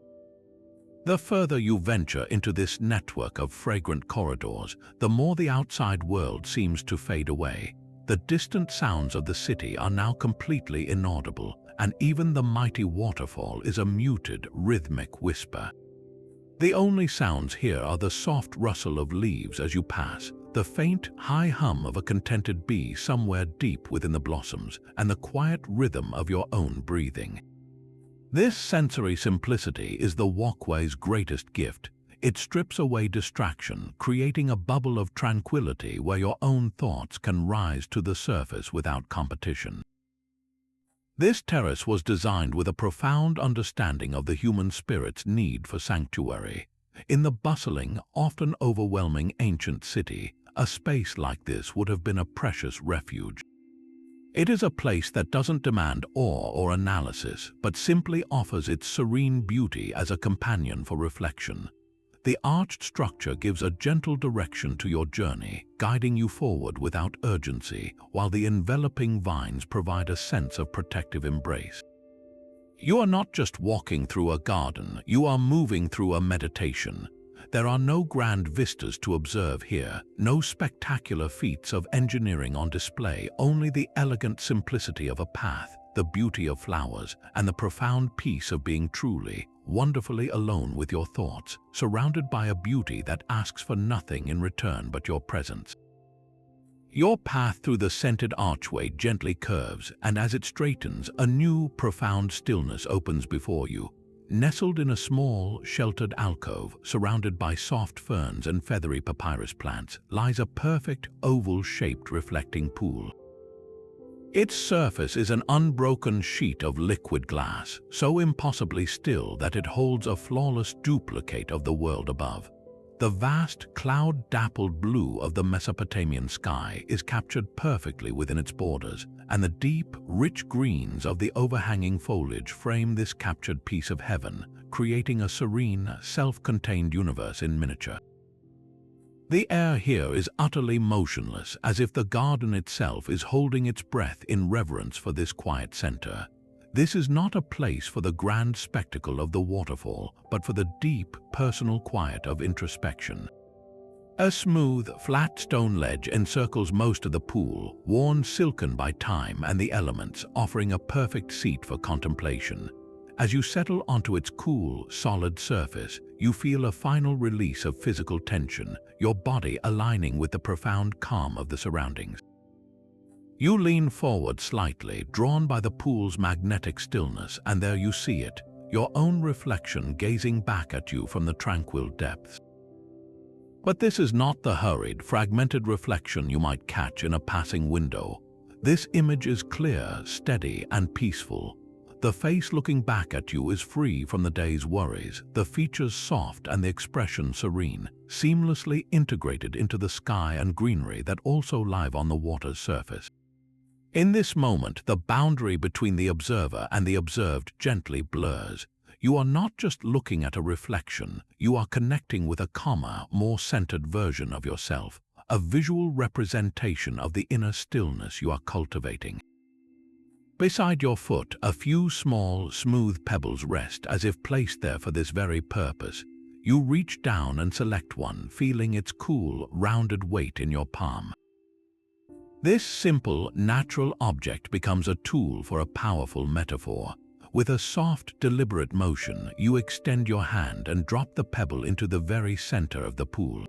The further you venture into this network of fragrant corridors, the more the outside world seems to fade away. The distant sounds of the city are now completely inaudible, and even the mighty waterfall is a muted, rhythmic whisper. The only sounds here are the soft rustle of leaves as you pass, the faint, high hum of a contented bee somewhere deep within the blossoms, and the quiet rhythm of your own breathing. This sensory simplicity is the walkway's greatest gift. It strips away distraction, creating a bubble of tranquility where your own thoughts can rise to the surface without competition. This terrace was designed with a profound understanding of the human spirit's need for sanctuary. In the bustling, often overwhelming ancient city, a space like this would have been a precious refuge. It is a place that doesn't demand awe or analysis, but simply offers its serene beauty as a companion for reflection. The arched structure gives a gentle direction to your journey, guiding you forward without urgency, while the enveloping vines provide a sense of protective embrace. You are not just walking through a garden, you are moving through a meditation. There are no grand vistas to observe here, no spectacular feats of engineering on display, only the elegant simplicity of a path, the beauty of flowers, and the profound peace of being truly, wonderfully alone with your thoughts, surrounded by a beauty that asks for nothing in return but your presence. Your path through the scented archway gently curves, and as it straightens, a new, profound stillness opens before you. Nestled in a small, sheltered alcove, surrounded by soft ferns and feathery papyrus plants, lies a perfect, oval-shaped reflecting pool. Its surface is an unbroken sheet of liquid glass, so impossibly still that it holds a flawless duplicate of the world above. The vast, cloud-dappled blue of the Mesopotamian sky is captured perfectly within its borders, and the deep, rich greens of the overhanging foliage frame this captured piece of heaven, creating a serene, self-contained universe in miniature. The air here is utterly motionless, as if the garden itself is holding its breath in reverence for this quiet center. This is not a place for the grand spectacle of the waterfall, but for the deep, personal quiet of introspection. A smooth, flat stone ledge encircles most of the pool, worn silken by time and the elements, offering a perfect seat for contemplation. As you settle onto its cool, solid surface, you feel a final release of physical tension, your body aligning with the profound calm of the surroundings. You lean forward slightly, drawn by the pool's magnetic stillness, and there you see it, your own reflection gazing back at you from the tranquil depths. But this is not the hurried, fragmented reflection you might catch in a passing window. This image is clear, steady, and peaceful. The face looking back at you is free from the day's worries, the features soft and the expression serene, seamlessly integrated into the sky and greenery that also lie on the water's surface. In this moment, the boundary between the observer and the observed gently blurs. You are not just looking at a reflection, you are connecting with a calmer, more centered version of yourself, a visual representation of the inner stillness you are cultivating. Beside your foot, a few small, smooth pebbles rest as if placed there for this very purpose. You reach down and select one, feeling its cool, rounded weight in your palm. This simple, natural object becomes a tool for a powerful metaphor. With a soft, deliberate motion, you extend your hand and drop the pebble into the very center of the pool.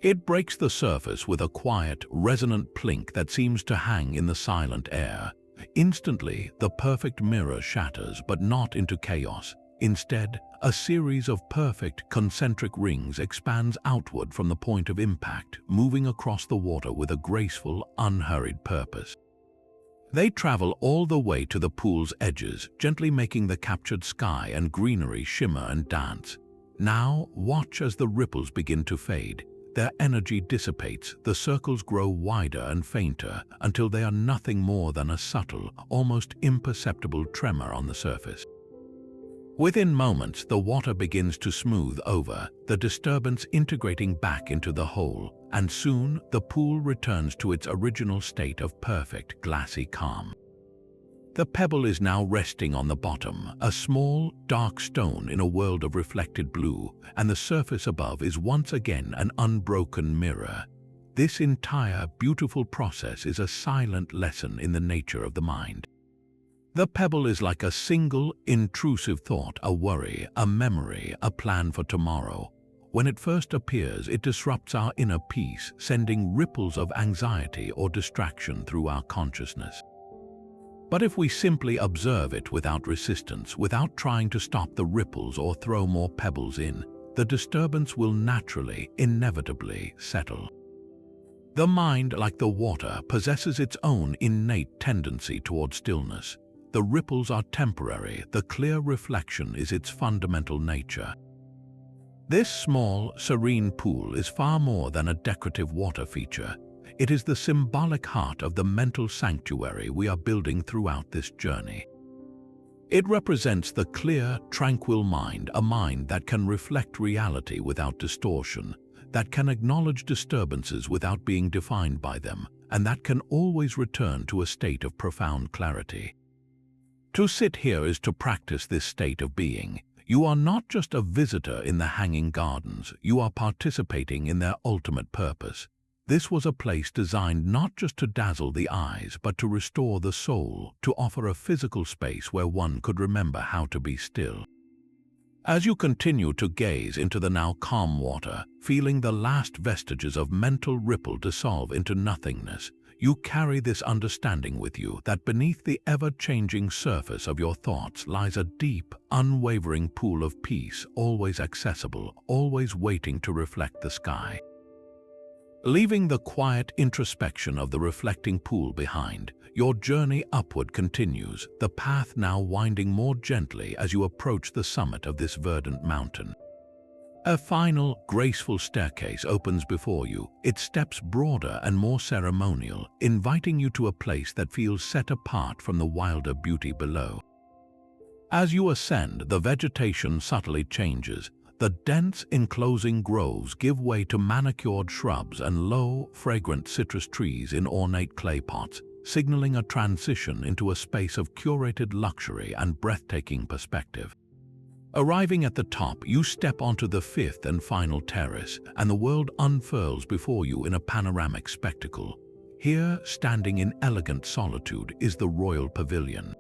It breaks the surface with a quiet, resonant plink that seems to hang in the silent air. Instantly, the perfect mirror shatters, but not into chaos. Instead, a series of perfect, concentric rings expands outward from the point of impact, moving across the water with a graceful, unhurried purpose. They travel all the way to the pool's edges, gently making the captured sky and greenery shimmer and dance. Now, watch as the ripples begin to fade. Their energy dissipates, the circles grow wider and fainter until they are nothing more than a subtle, almost imperceptible tremor on the surface. Within moments, the water begins to smooth over, the disturbance integrating back into the whole, and soon the pool returns to its original state of perfect, glassy calm. The pebble is now resting on the bottom, a small, dark stone in a world of reflected blue, and the surface above is once again an unbroken mirror. This entire, beautiful process is a silent lesson in the nature of the mind. The pebble is like a single, intrusive thought, a worry, a memory, a plan for tomorrow. When it first appears, it disrupts our inner peace, sending ripples of anxiety or distraction through our consciousness. But if we simply observe it without resistance, without trying to stop the ripples or throw more pebbles in, the disturbance will naturally, inevitably settle. The mind, like the water, possesses its own innate tendency toward stillness. The ripples are temporary, the clear reflection is its fundamental nature. This small, serene pool is far more than a decorative water feature. It is the symbolic heart of the mental sanctuary we are building throughout this journey. It represents the clear, tranquil mind, a mind that can reflect reality without distortion, that can acknowledge disturbances without being defined by them, and that can always return to a state of profound clarity. To sit here is to practice this state of being. You are not just a visitor in the hanging gardens, you are participating in their ultimate purpose. This was a place designed not just to dazzle the eyes, but to restore the soul, to offer a physical space where one could remember how to be still. As you continue to gaze into the now calm water, feeling the last vestiges of mental ripple dissolve into nothingness, you carry this understanding with you that beneath the ever-changing surface of your thoughts lies a deep, unwavering pool of peace, always accessible, always waiting to reflect the sky. Leaving the quiet introspection of the reflecting pool behind, your journey upward continues, the path now winding more gently as you approach the summit of this verdant mountain. A final, graceful staircase opens before you, its steps broader and more ceremonial, inviting you to a place that feels set apart from the wilder beauty below. As you ascend, the vegetation subtly changes. The dense, enclosing groves give way to manicured shrubs and low, fragrant citrus trees in ornate clay pots, signaling a transition into a space of curated luxury and breathtaking perspective. Arriving at the top, you step onto the fifth and final terrace, and the world unfurls before you in a panoramic spectacle. Here, standing in elegant solitude, is the royal pavilion.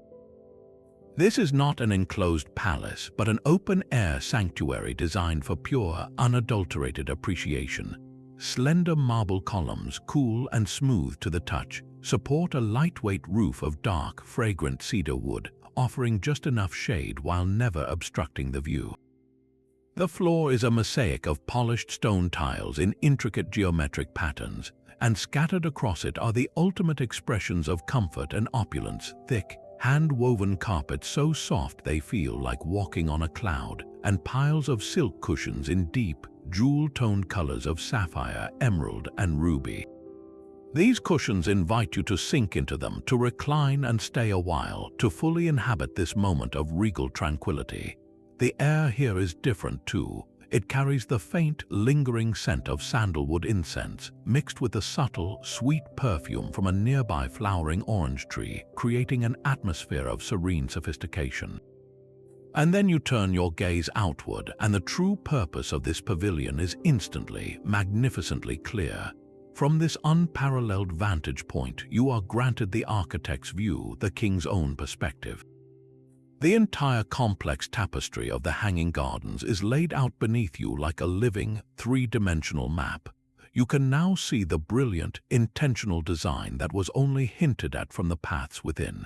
This is not an enclosed palace, but an open-air sanctuary designed for pure, unadulterated appreciation. Slender marble columns, cool and smooth to the touch, support a lightweight roof of dark, fragrant cedar wood, offering just enough shade while never obstructing the view. The floor is a mosaic of polished stone tiles in intricate geometric patterns, and scattered across it are the ultimate expressions of comfort and opulence, thick, hand-woven carpets so soft they feel like walking on a cloud, and piles of silk cushions in deep, jewel-toned colors of sapphire, emerald, and ruby. These cushions invite you to sink into them, to recline and stay a while, to fully inhabit this moment of regal tranquility. The air here is different too. It carries the faint, lingering scent of sandalwood incense, mixed with the subtle, sweet perfume from a nearby flowering orange tree, creating an atmosphere of serene sophistication. And then you turn your gaze outward, and the true purpose of this pavilion is instantly, magnificently clear. From this unparalleled vantage point, you are granted the architect's view, the king's own perspective. The entire complex tapestry of the hanging gardens is laid out beneath you like a living, three-dimensional map. You can now see the brilliant, intentional design that was only hinted at from the paths within.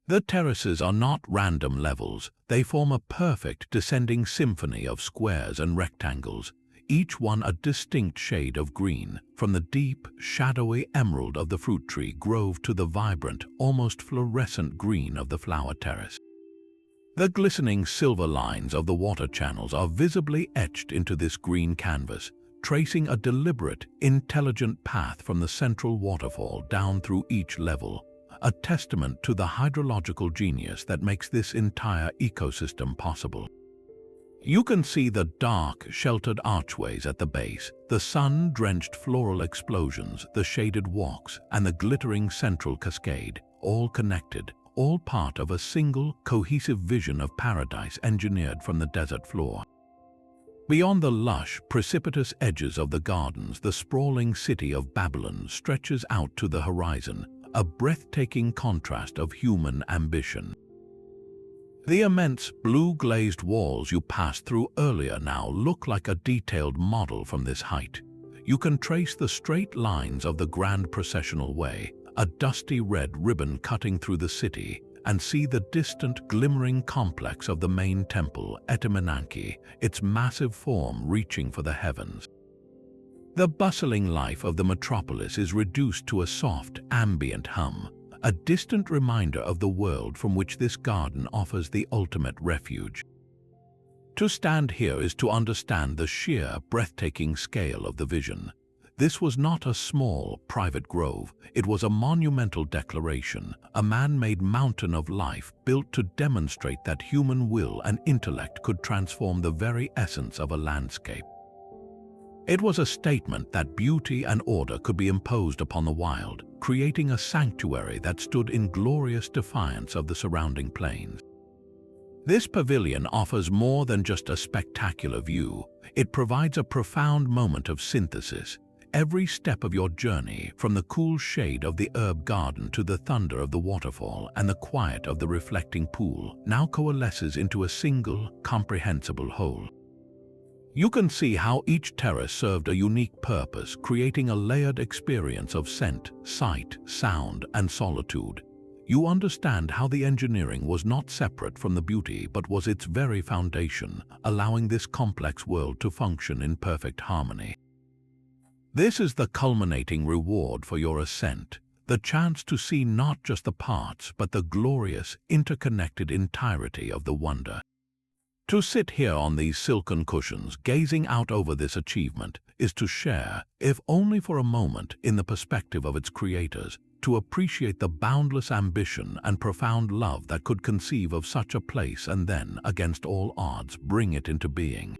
The terraces are not random levels, they form a perfect descending symphony of squares and rectangles, each one a distinct shade of green, from the deep, shadowy emerald of the fruit tree grove to the vibrant, almost fluorescent green of the flower terrace. The glistening silver lines of the water channels are visibly etched into this green canvas, tracing a deliberate, intelligent path from the central waterfall down through each level, a testament to the hydrological genius that makes this entire ecosystem possible. You can see the dark, sheltered archways at the base, the sun-drenched floral explosions, the shaded walks, and the glittering central cascade, all connected, all part of a single, cohesive vision of paradise engineered from the desert floor. Beyond the lush, precipitous edges of the gardens, the sprawling city of Babylon stretches out to the horizon, a breathtaking contrast of human ambition. The immense blue-glazed walls you passed through earlier now look like a detailed model from this height. You can trace the straight lines of the grand processional way, a dusty red ribbon cutting through the city, and see the distant, glimmering complex of the main temple, Etemenanke, its massive form reaching for the heavens. The bustling life of the metropolis is reduced to a soft, ambient hum, a distant reminder of the world from which this garden offers the ultimate refuge. To stand here is to understand the sheer, breathtaking scale of the vision. This was not a small, private grove. It was a monumental declaration, a man-made mountain of life built to demonstrate that human will and intellect could transform the very essence of a landscape. It was a statement that beauty and order could be imposed upon the wild, creating a sanctuary that stood in glorious defiance of the surrounding plains. This pavilion offers more than just a spectacular view. It provides a profound moment of synthesis. Every step of your journey, from the cool shade of the herb garden to the thunder of the waterfall and the quiet of the reflecting pool, now coalesces into a single, comprehensible whole. You can see how each terrace served a unique purpose, creating a layered experience of scent, sight, sound, and solitude. You understand how the engineering was not separate from the beauty but was its very foundation, allowing this complex world to function in perfect harmony. This is the culminating reward for your ascent, the chance to see not just the parts but the glorious, interconnected entirety of the wonder. To sit here on these silken cushions, gazing out over this achievement, is to share, if only for a moment, in the perspective of its creators, to appreciate the boundless ambition and profound love that could conceive of such a place and then, against all odds, bring it into being.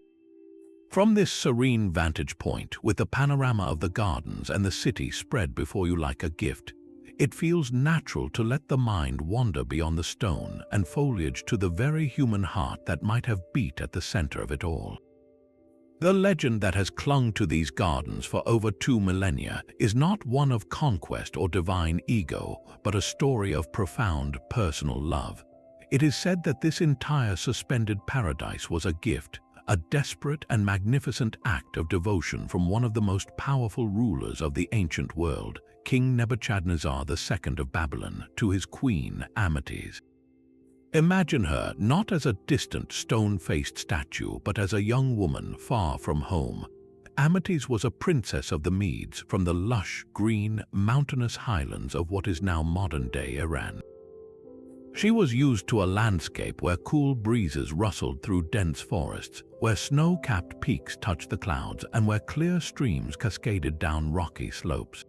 From this serene vantage point, with the panorama of the gardens and the city spread before you like a gift, it feels natural to let the mind wander beyond the stone and foliage to the very human heart that might have beat at the center of it all. The legend that has clung to these gardens for over 2 millennia is not one of conquest or divine ego, but a story of profound personal love. It is said that this entire suspended paradise was a gift, a desperate and magnificent act of devotion from one of the most powerful rulers of the ancient world, King Nebuchadnezzar II of Babylon, to his queen, Ambience. Imagine her not as a distant, stone-faced statue, but as a young woman far from home. Ambience was a princess of the Medes from the lush, green, mountainous highlands of what is now modern-day Iran. She was used to a landscape where cool breezes rustled through dense forests, where snow-capped peaks touched the clouds, and where clear streams cascaded down rocky slopes.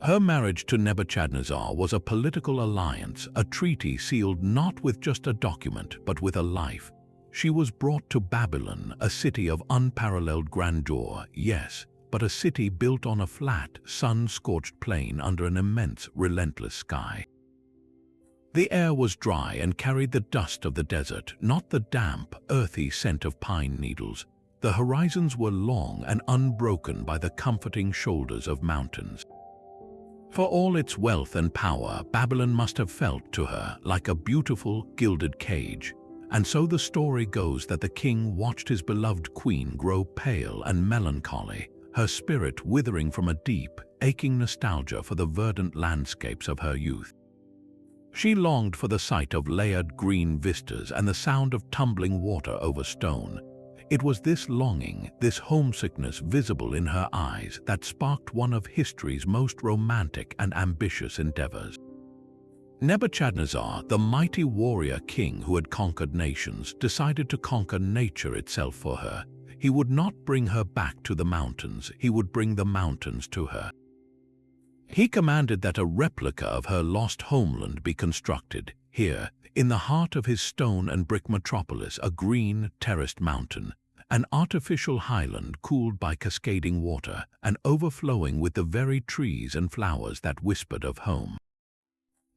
Her marriage to Nebuchadnezzar was a political alliance, a treaty sealed not with just a document, but with a life. She was brought to Babylon, a city of unparalleled grandeur, yes, but a city built on a flat, sun-scorched plain under an immense, relentless sky. The air was dry and carried the dust of the desert, not the damp, earthy scent of pine needles. The horizons were long and unbroken by the comforting shoulders of mountains. For all its wealth and power, Babylon must have felt to her like a beautiful, gilded cage. And so the story goes that the king watched his beloved queen grow pale and melancholy, her spirit withering from a deep, aching nostalgia for the verdant landscapes of her youth. She longed for the sight of layered green vistas and the sound of tumbling water over stone. It was this longing, this homesickness visible in her eyes, that sparked one of history's most romantic and ambitious endeavors. Nebuchadnezzar, the mighty warrior king who had conquered nations, decided to conquer nature itself for her. He would not bring her back to the mountains, he would bring the mountains to her. He commanded that a replica of her lost homeland be constructed, here, in the heart of his stone and brick metropolis, a green, terraced mountain, an artificial highland cooled by cascading water and overflowing with the very trees and flowers that whispered of home.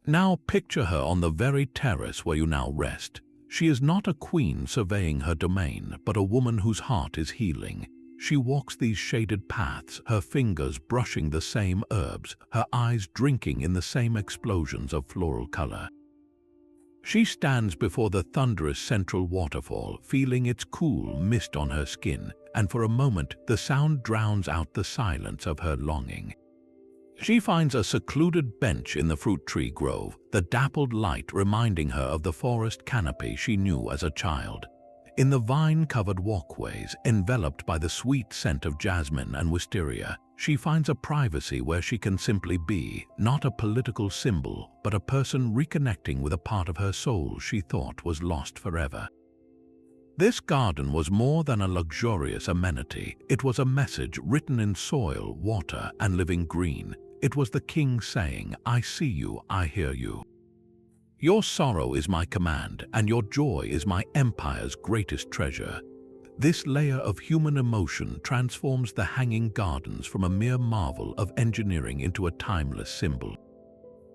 Now picture her on the very terrace where you now rest. She is not a queen surveying her domain, but a woman whose heart is healing. She walks these shaded paths, her fingers brushing the same herbs, her eyes drinking in the same explosions of floral color. She stands before the thunderous central waterfall, feeling its cool mist on her skin, and for a moment the sound drowns out the silence of her longing. She finds a secluded bench in the fruit tree grove, the dappled light reminding her of the forest canopy she knew as a child. In the vine-covered walkways, enveloped by the sweet scent of jasmine and wisteria, she finds a privacy where she can simply be, not a political symbol, but a person reconnecting with a part of her soul she thought was lost forever. This garden was more than a luxurious amenity. It was a message written in soil, water, and living green. It was the king saying, "I see you, I hear you. Your sorrow is my command, and your joy is my empire's greatest treasure." This layer of human emotion transforms the hanging gardens from a mere marvel of engineering into a timeless symbol.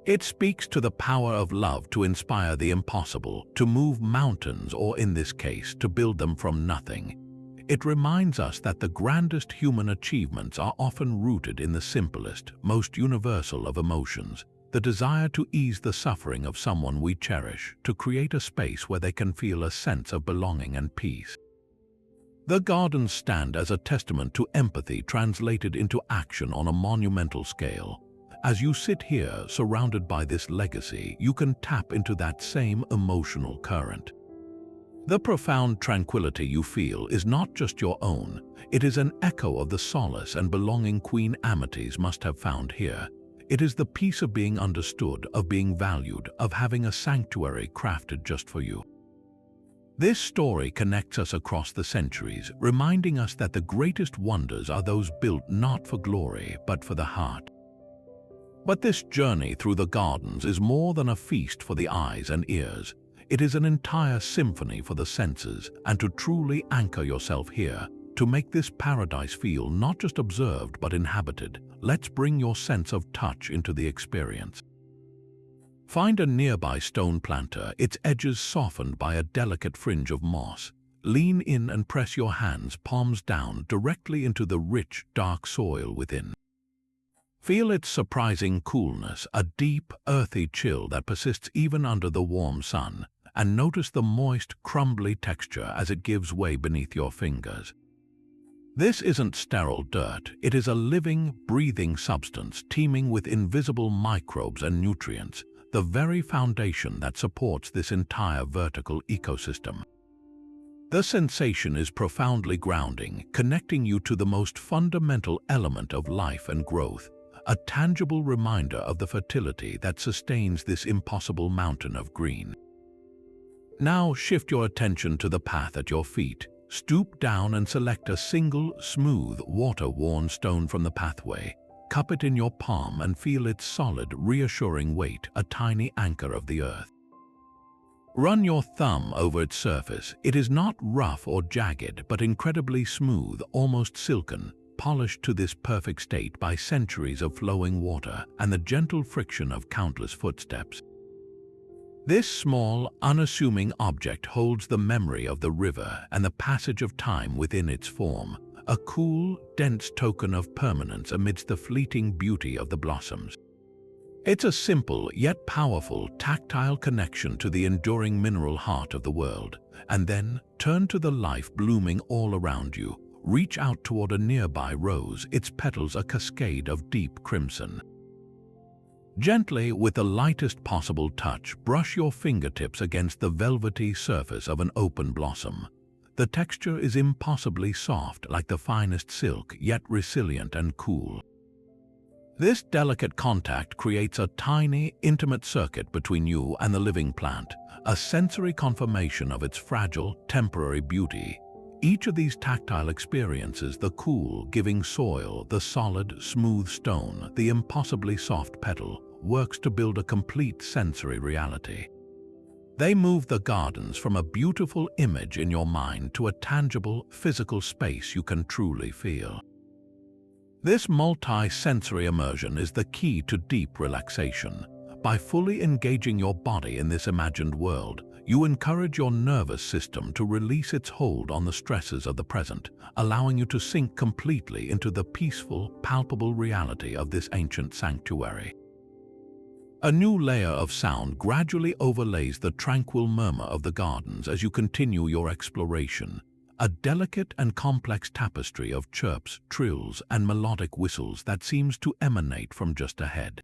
It speaks to the power of love to inspire the impossible, to move mountains, or in this case, to build them from nothing. It reminds us that the grandest human achievements are often rooted in the simplest, most universal of emotions, the desire to ease the suffering of someone we cherish, to create a space where they can feel a sense of belonging and peace. The gardens stand as a testament to empathy translated into action on a monumental scale. As you sit here, surrounded by this legacy, you can tap into that same emotional current. The profound tranquility you feel is not just your own, it is an echo of the solace and belonging Queen Amity must have found here. It is the peace of being understood, of being valued, of having a sanctuary crafted just for you. This story connects us across the centuries, reminding us that the greatest wonders are those built not for glory, but for the heart. But this journey through the gardens is more than a feast for the eyes and ears. It is an entire symphony for the senses, and to truly anchor yourself here, to make this paradise feel not just observed but inhabited, let's bring your sense of touch into the experience. Find a nearby stone planter, its edges softened by a delicate fringe of moss. Lean in and press your hands, palms down, directly into the rich, dark soil within. Feel its surprising coolness, a deep, earthy chill that persists even under the warm sun, and notice the moist, crumbly texture as it gives way beneath your fingers. This isn't sterile dirt, it is a living, breathing substance teeming with invisible microbes and nutrients, the very foundation that supports this entire vertical ecosystem. The sensation is profoundly grounding, connecting you to the most fundamental element of life and growth, a tangible reminder of the fertility that sustains this impossible mountain of green. Now shift your attention to the path at your feet. Stoop down and select a single, smooth, water-worn stone from the pathway. Cup it in your palm and feel its solid, reassuring weight, a tiny anchor of the earth. Run your thumb over its surface. It is not rough or jagged, but incredibly smooth, almost silken, polished to this perfect state by centuries of flowing water and the gentle friction of countless footsteps. This small, unassuming object holds the memory of the river and the passage of time within its form, a cool, dense token of permanence amidst the fleeting beauty of the blossoms. It's a simple yet powerful tactile connection to the enduring mineral heart of the world, and then turn to the life blooming all around you. Reach out toward a nearby rose, its petals a cascade of deep crimson. Gently, with the lightest possible touch, brush your fingertips against the velvety surface of an open blossom. The texture is impossibly soft, like the finest silk, yet resilient and cool. This delicate contact creates a tiny, intimate circuit between you and the living plant, a sensory confirmation of its fragile, temporary beauty. Each of these tactile experiences, the cool, giving soil, the solid, smooth stone, the impossibly soft petal, works to build a complete sensory reality. They move the gardens from a beautiful image in your mind to a tangible, physical space you can truly feel. This multi-sensory immersion is the key to deep relaxation. By fully engaging your body in this imagined world, you encourage your nervous system to release its hold on the stresses of the present, allowing you to sink completely into the peaceful, palpable reality of this ancient sanctuary. A new layer of sound gradually overlays the tranquil murmur of the gardens as you continue your exploration, a delicate and complex tapestry of chirps, trills, and melodic whistles that seems to emanate from just ahead.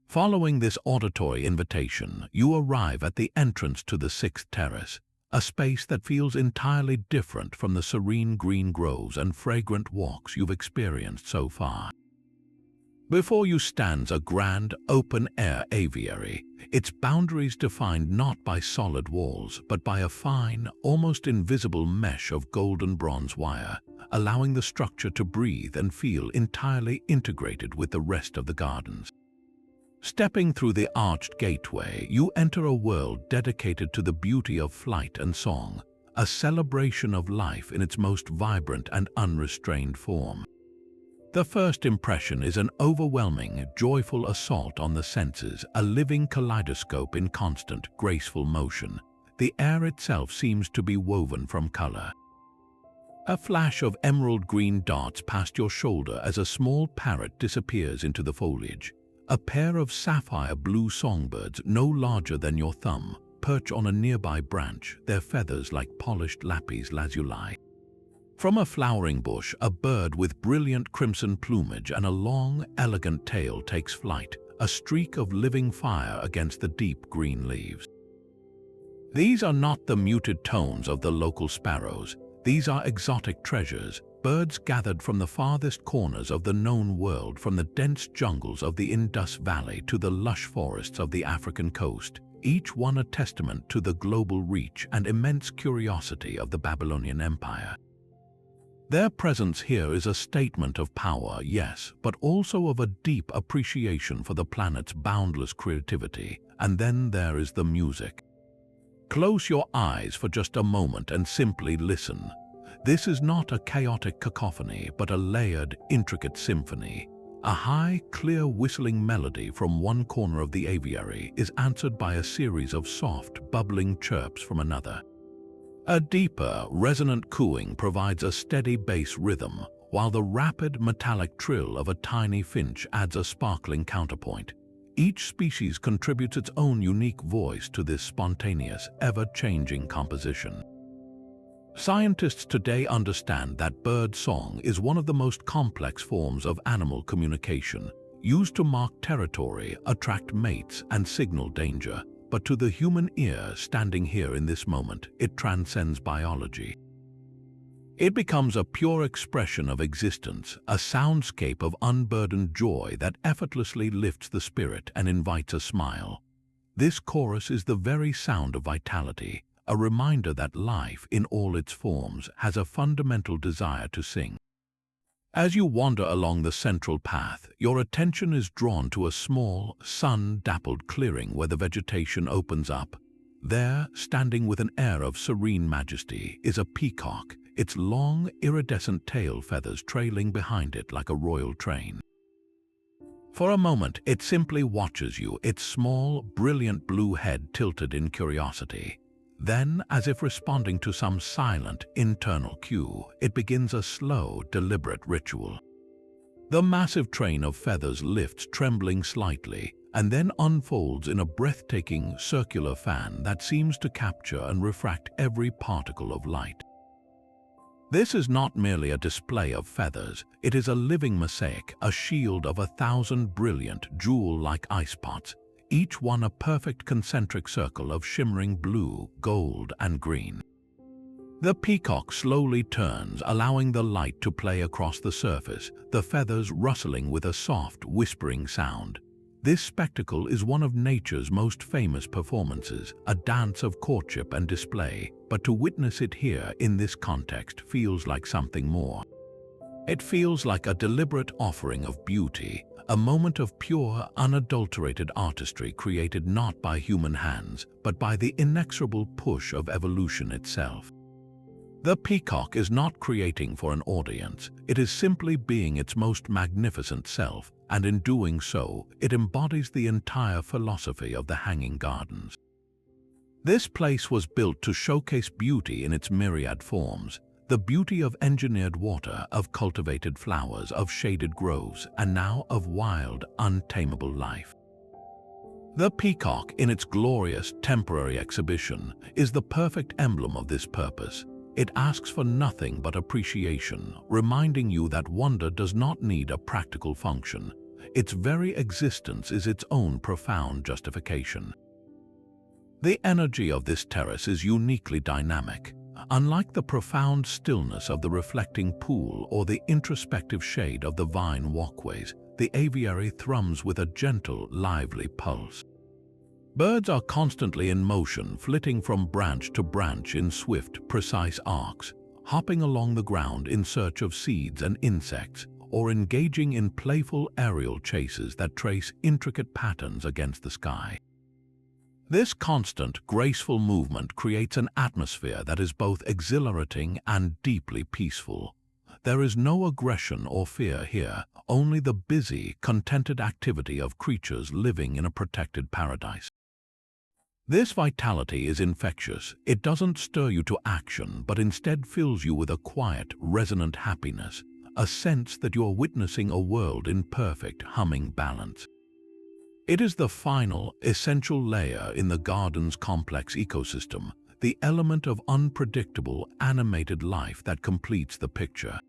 Following this auditory invitation, you arrive at the entrance to the sixth terrace, a space that feels entirely different from the serene green groves and fragrant walks you've experienced so far. Before you stands a grand, open-air aviary, its boundaries defined not by solid walls, but by a fine, almost invisible mesh of golden bronze wire, allowing the structure to breathe and feel entirely integrated with the rest of the gardens. Stepping through the arched gateway, you enter a world dedicated to the beauty of flight and song, a celebration of life in its most vibrant and unrestrained form. The first impression is an overwhelming, joyful assault on the senses, a living kaleidoscope in constant, graceful motion. The air itself seems to be woven from color. A flash of emerald green darts past your shoulder as a small parrot disappears into the foliage. A pair of sapphire blue songbirds, no larger than your thumb, perch on a nearby branch, their feathers like polished lapis lazuli. From a flowering bush, a bird with brilliant crimson plumage and a long, elegant tail takes flight, a streak of living fire against the deep green leaves. These are not the muted tones of the local sparrows. These are exotic treasures, birds gathered from the farthest corners of the known world, from the dense jungles of the Indus Valley to the lush forests of the African coast, each one a testament to the global reach and immense curiosity of the Babylonian Empire. Their presence here is a statement of power, yes, but also of a deep appreciation for the planet's boundless creativity. And then there is the music. Close your eyes for just a moment and simply listen. This is not a chaotic cacophony, but a layered, intricate symphony. A high, clear whistling melody from one corner of the aviary is answered by a series of soft, bubbling chirps from another. A deeper, resonant cooing provides a steady bass rhythm, while the rapid, metallic trill of a tiny finch adds a sparkling counterpoint. Each species contributes its own unique voice to this spontaneous, ever-changing composition. Scientists today understand that bird song is one of the most complex forms of animal communication, used to mark territory, attract mates, and signal danger. But to the human ear standing here in this moment, it transcends biology. It becomes a pure expression of existence, a soundscape of unburdened joy that effortlessly lifts the spirit and invites a smile. This chorus is the very sound of vitality, a reminder that life, in all its forms, has a fundamental desire to sing. As you wander along the central path, your attention is drawn to a small, sun-dappled clearing where the vegetation opens up. There, standing with an air of serene majesty, is a peacock, its long, iridescent tail feathers trailing behind it like a royal train. For a moment, it simply watches you, its small, brilliant blue head tilted in curiosity. Then, as if responding to some silent, internal cue, it begins a slow, deliberate ritual. The massive train of feathers lifts, trembling slightly, and then unfolds in a breathtaking, circular fan that seems to capture and refract every particle of light. This is not merely a display of feathers, it is a living mosaic, a shield of 1,000 brilliant, jewel-like ice pots, each one a perfect concentric circle of shimmering blue, gold, and green. The peacock slowly turns, allowing the light to play across the surface, the feathers rustling with a soft, whispering sound. This spectacle is one of nature's most famous performances, a dance of courtship and display, but to witness it here in this context feels like something more. It feels like a deliberate offering of beauty, a moment of pure, unadulterated artistry created not by human hands, but by the inexorable push of evolution itself. The peacock is not creating for an audience, it is simply being its most magnificent self, and in doing so, it embodies the entire philosophy of the Hanging Gardens. This place was built to showcase beauty in its myriad forms, the beauty of engineered water, of cultivated flowers, of shaded groves, and now of wild, untamable life. The peacock, in its glorious, temporary exhibition, is the perfect emblem of this purpose. It asks for nothing but appreciation, reminding you that wonder does not need a practical function. Its very existence is its own profound justification. The energy of this terrace is uniquely dynamic. Unlike the profound stillness of the reflecting pool or the introspective shade of the vine walkways, the aviary thrums with a gentle, lively pulse. Birds are constantly in motion, flitting from branch to branch in swift, precise arcs, hopping along the ground in search of seeds and insects, or engaging in playful aerial chases that trace intricate patterns against the sky. This constant, graceful movement creates an atmosphere that is both exhilarating and deeply peaceful. There is no aggression or fear here, only the busy, contented activity of creatures living in a protected paradise. This vitality is infectious. It doesn't stir you to action, but instead fills you with a quiet, resonant happiness, a sense that you're witnessing a world in perfect, humming balance. It is the final, essential layer in the garden's complex ecosystem, the element of unpredictable, animated life that completes the picture.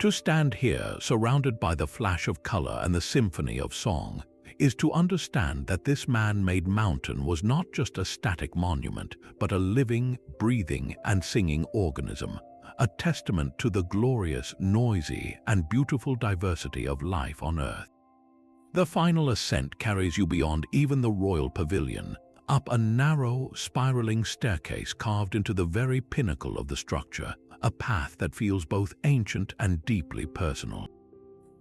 To stand here, surrounded by the flash of color and the symphony of song, is to understand that this man-made mountain was not just a static monument, but a living, breathing, and singing organism, a testament to the glorious, noisy, and beautiful diversity of life on Earth. The final ascent carries you beyond even the royal pavilion, up a narrow, spiraling staircase carved into the very pinnacle of the structure, a path that feels both ancient and deeply personal.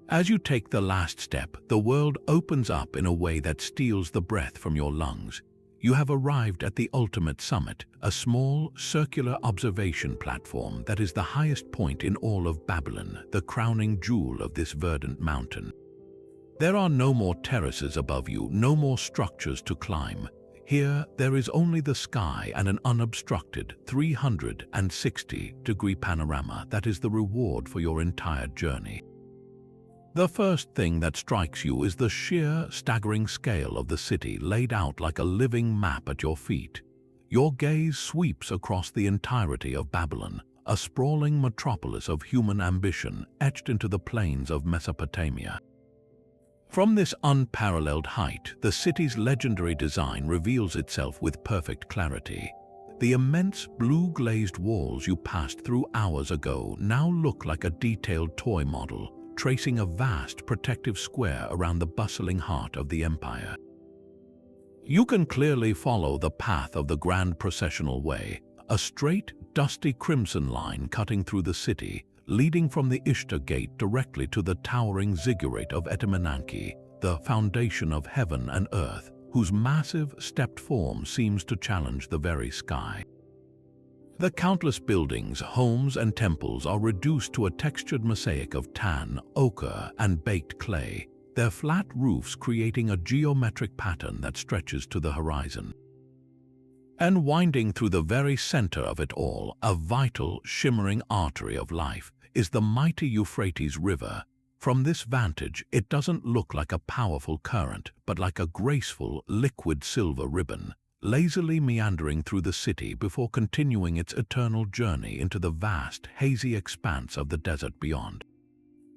As you take the last step, the world opens up in a way that steals the breath from your lungs. You have arrived at the ultimate summit, a small, circular observation platform that is the highest point in all of Babylon, the crowning jewel of this verdant mountain. There are no more terraces above you, no more structures to climb. Here, there is only the sky and an unobstructed 360-degree panorama that is the reward for your entire journey. The first thing that strikes you is the sheer, staggering scale of the city laid out like a living map at your feet. Your gaze sweeps across the entirety of Babylon, a sprawling metropolis of human ambition etched into the plains of Mesopotamia. From this unparalleled height, the city's legendary design reveals itself with perfect clarity. The immense blue-glazed walls you passed through hours ago now look like a detailed toy model, tracing a vast protective square around the bustling heart of the empire. You can clearly follow the path of the Grand Processional Way, a straight, dusty crimson line cutting through the city, leading from the Ishtar Gate directly to the towering ziggurat of Etemenanke, the foundation of heaven and earth, whose massive, stepped form seems to challenge the very sky. The countless buildings, homes, and temples are reduced to a textured mosaic of tan, ochre, and baked clay, their flat roofs creating a geometric pattern that stretches to the horizon. And winding through the very center of it all, a vital, shimmering artery of life, is the mighty Euphrates River. From this vantage, it doesn't look like a powerful current, but like a graceful, liquid silver ribbon, lazily meandering through the city before continuing its eternal journey into the vast, hazy expanse of the desert beyond.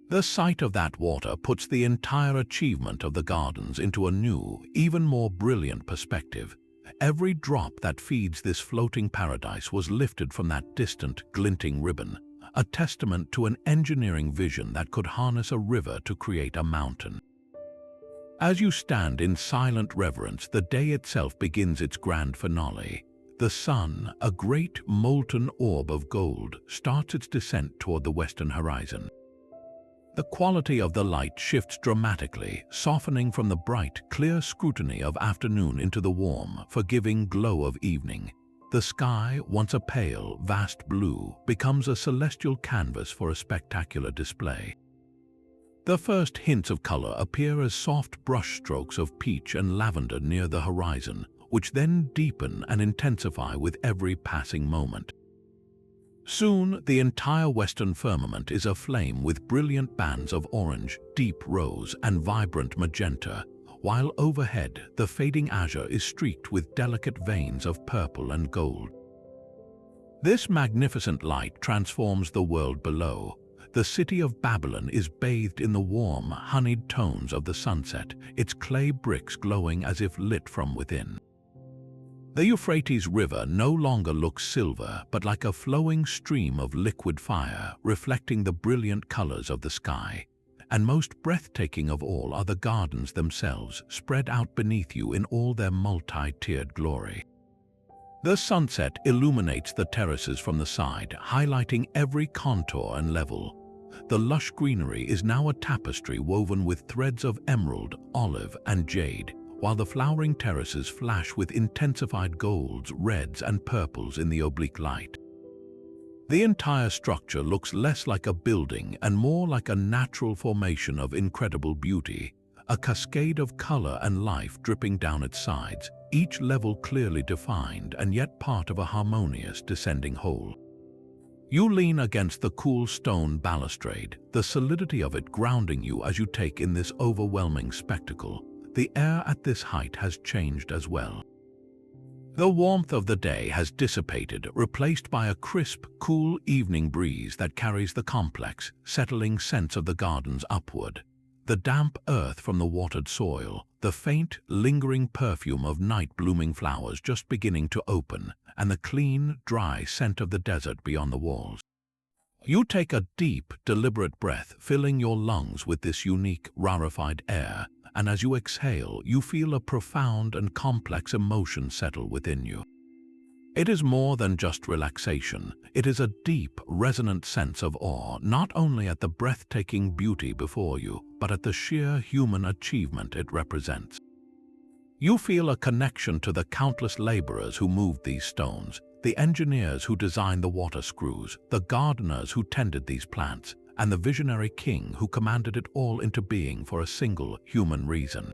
The sight of that water puts the entire achievement of the gardens into a new, even more brilliant perspective. Every drop that feeds this floating paradise was lifted from that distant, glinting ribbon, a testament to an engineering vision that could harness a river to create a mountain. As you stand in silent reverence, the day itself begins its grand finale. The sun, a great molten orb of gold, starts its descent toward the western horizon. The quality of the light shifts dramatically, softening from the bright, clear scrutiny of afternoon into the warm, forgiving glow of evening. The sky, once a pale, vast blue, becomes a celestial canvas for a spectacular display. The first hints of color appear as soft brushstrokes of peach and lavender near the horizon, which then deepen and intensify with every passing moment. Soon, the entire western firmament is aflame with brilliant bands of orange, deep rose, and vibrant magenta, while overhead, the fading azure is streaked with delicate veins of purple and gold. This magnificent light transforms the world below. The city of Babylon is bathed in the warm, honeyed tones of the sunset, its clay bricks glowing as if lit from within. The Euphrates River no longer looks silver, but like a flowing stream of liquid fire, reflecting the brilliant colors of the sky. And most breathtaking of all are the gardens themselves, spread out beneath you in all their multi-tiered glory. The sunset illuminates the terraces from the side, highlighting every contour and level. The lush greenery is now a tapestry woven with threads of emerald, olive, and jade, while the flowering terraces flash with intensified golds, reds, and purples in the oblique light. The entire structure looks less like a building and more like a natural formation of incredible beauty, a cascade of color and life dripping down its sides, each level clearly defined and yet part of a harmonious descending whole. You lean against the cool stone balustrade, the solidity of it grounding you as you take in this overwhelming spectacle. The air at this height has changed as well. The warmth of the day has dissipated, replaced by a crisp, cool evening breeze that carries the complex, settling scents of the gardens upward. The damp earth from the watered soil, the faint, lingering perfume of night-blooming flowers just beginning to open, and the clean, dry scent of the desert beyond the walls. You take a deep, deliberate breath, filling your lungs with this unique, rarefied air, and as you exhale, you feel a profound and complex emotion settle within you. It is more than just relaxation. It is a deep, resonant sense of awe, not only at the breathtaking beauty before you, but at the sheer human achievement it represents. You feel a connection to the countless laborers who moved these stones, the engineers who designed the water screws, the gardeners who tended these plants, and the visionary king who commanded it all into being for a single human reason.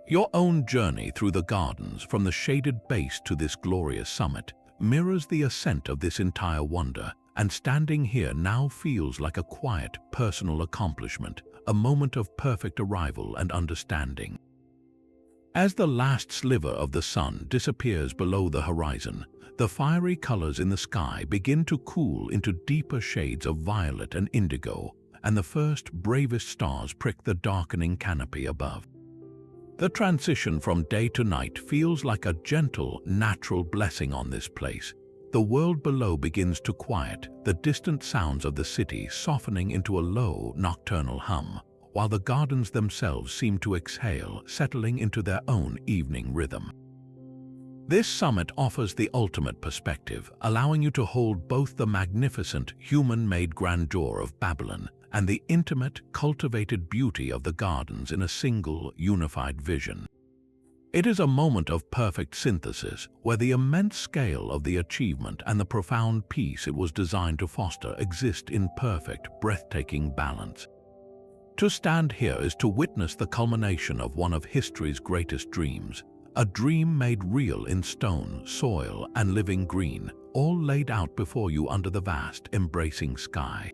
Your own journey through the gardens, from the shaded base to this glorious summit, mirrors the ascent of this entire wonder, and standing here now feels like a quiet, personal accomplishment, a moment of perfect arrival and understanding. As the last sliver of the sun disappears below the horizon, the fiery colors in the sky begin to cool into deeper shades of violet and indigo, and the first bravest stars prick the darkening canopy above. The transition from day to night feels like a gentle, natural blessing on this place. The world below begins to quiet, the distant sounds of the city softening into a low, nocturnal hum, while the gardens themselves seem to exhale, settling into their own evening rhythm. This summit offers the ultimate perspective, allowing you to hold both the magnificent, human-made grandeur of Babylon and the intimate, cultivated beauty of the gardens in a single, unified vision. It is a moment of perfect synthesis, where the immense scale of the achievement and the profound peace it was designed to foster exist in perfect, breathtaking balance. To stand here is to witness the culmination of one of history's greatest dreams, a dream made real in stone, soil, and living green, all laid out before you under the vast, embracing sky.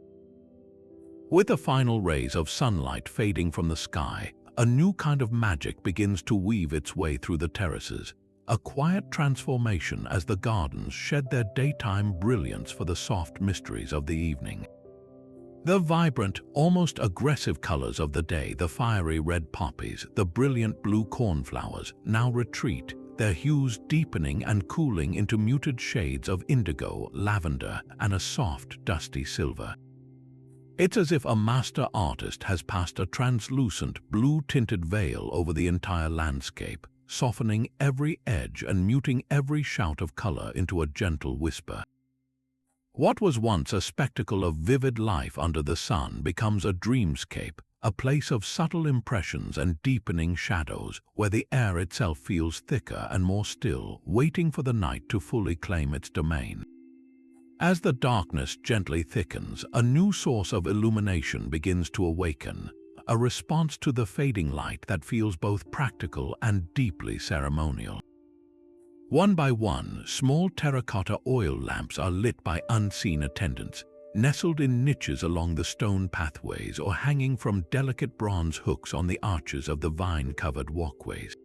With the final rays of sunlight fading from the sky, a new kind of magic begins to weave its way through the terraces, a quiet transformation as the gardens shed their daytime brilliance for the soft mysteries of the evening. The vibrant, almost aggressive colors of the day, the fiery red poppies, the brilliant blue cornflowers, now retreat, their hues deepening and cooling into muted shades of indigo, lavender, and a soft, dusty silver. It's as if a master artist has passed a translucent, blue-tinted veil over the entire landscape, softening every edge and muting every shout of color into a gentle whisper. What was once a spectacle of vivid life under the sun becomes a dreamscape, a place of subtle impressions and deepening shadows, where the air itself feels thicker and more still, waiting for the night to fully claim its domain. As the darkness gently thickens, a new source of illumination begins to awaken, a response to the fading light that feels both practical and deeply ceremonial. One by one, small terracotta oil lamps are lit by unseen attendants, nestled in niches along the stone pathways or hanging from delicate bronze hooks on the arches of the vine-covered walkways.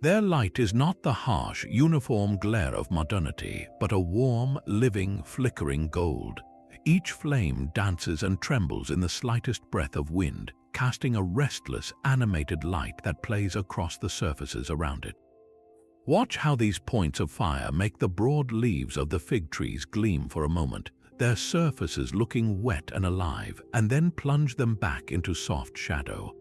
Their light is not the harsh, uniform glare of modernity, but a warm, living, flickering gold. Each flame dances and trembles in the slightest breath of wind, casting a restless, animated light that plays across the surfaces around it. Watch how these points of fire make the broad leaves of the fig trees gleam for a moment, their surfaces looking wet and alive, and then plunge them back into soft shadow.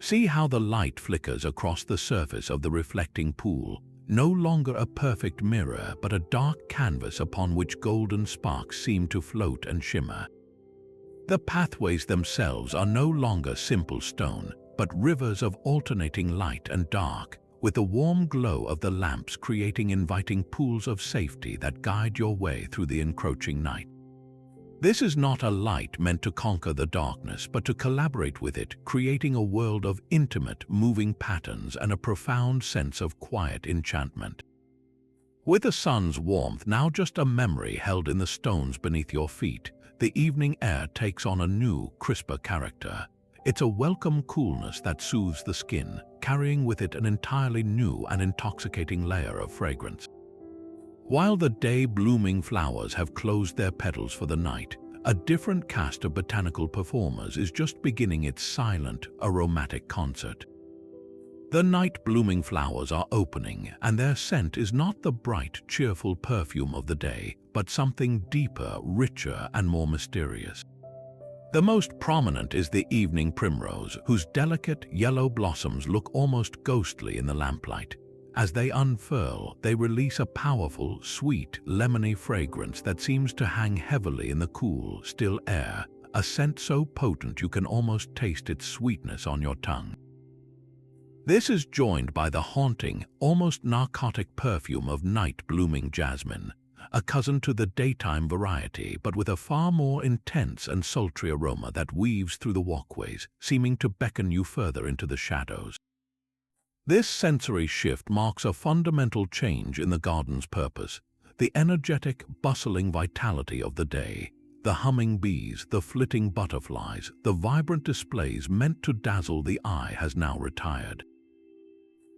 See how the light flickers across the surface of the reflecting pool, no longer a perfect mirror but a dark canvas upon which golden sparks seem to float and shimmer. The pathways themselves are no longer simple stone, but rivers of alternating light and dark, with the warm glow of the lamps creating inviting pools of safety that guide your way through the encroaching night. This is not a light meant to conquer the darkness, but to collaborate with it, creating a world of intimate, moving patterns and a profound sense of quiet enchantment. With the sun's warmth now just a memory held in the stones beneath your feet, the evening air takes on a new, crisper character. It's a welcome coolness that soothes the skin, carrying with it an entirely new and intoxicating layer of fragrance. While the day-blooming flowers have closed their petals for the night, a different cast of botanical performers is just beginning its silent, aromatic concert. The night-blooming flowers are opening, and their scent is not the bright, cheerful perfume of the day, but something deeper, richer, and more mysterious. The most prominent is the evening primrose, whose delicate yellow blossoms look almost ghostly in the lamplight. As they unfurl, they release a powerful, sweet, lemony fragrance that seems to hang heavily in the cool, still air, a scent so potent you can almost taste its sweetness on your tongue. This is joined by the haunting, almost narcotic perfume of night-blooming jasmine, a cousin to the daytime variety, but with a far more intense and sultry aroma that weaves through the walkways, seeming to beckon you further into the shadows. This sensory shift marks a fundamental change in the garden's purpose. The energetic, bustling vitality of the day, the humming bees, the flitting butterflies, the vibrant displays meant to dazzle the eye has now retired.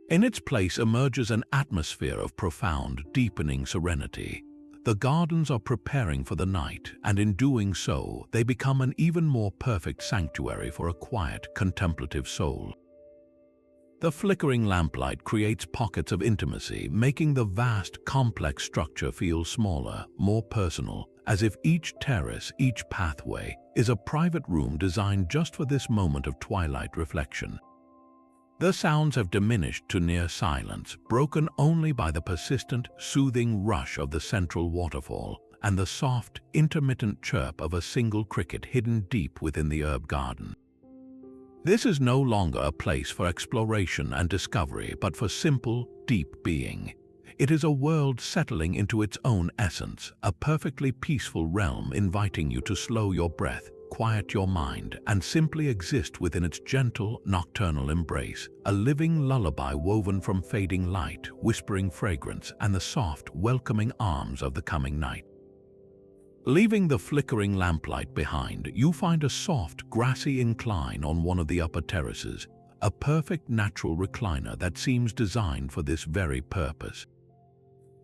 In its place emerges an atmosphere of profound, deepening serenity. The gardens are preparing for the night, and in doing so, they become an even more perfect sanctuary for a quiet, contemplative soul. The flickering lamplight creates pockets of intimacy, making the vast, complex structure feel smaller, more personal, as if each terrace, each pathway, is a private room designed just for this moment of twilight reflection. The sounds have diminished to near silence, broken only by the persistent, soothing rush of the central waterfall and the soft, intermittent chirp of a single cricket hidden deep within the herb garden. This is no longer a place for exploration and discovery, but for simple, deep being. It is a world settling into its own essence, a perfectly peaceful realm inviting you to slow your breath, quiet your mind, and simply exist within its gentle, nocturnal embrace, a living lullaby woven from fading light, whispering fragrance, and the soft, welcoming arms of the coming night. Leaving the flickering lamplight behind, you find a soft, grassy incline on one of the upper terraces, a perfect natural recliner that seems designed for this very purpose.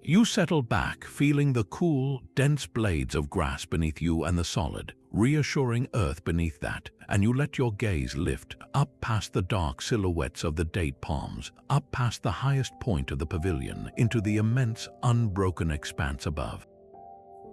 You settle back, feeling the cool, dense blades of grass beneath you and the solid, reassuring earth beneath that, and you let your gaze lift up past the dark silhouettes of the date palms, up past the highest point of the pavilion, into the immense, unbroken expanse above.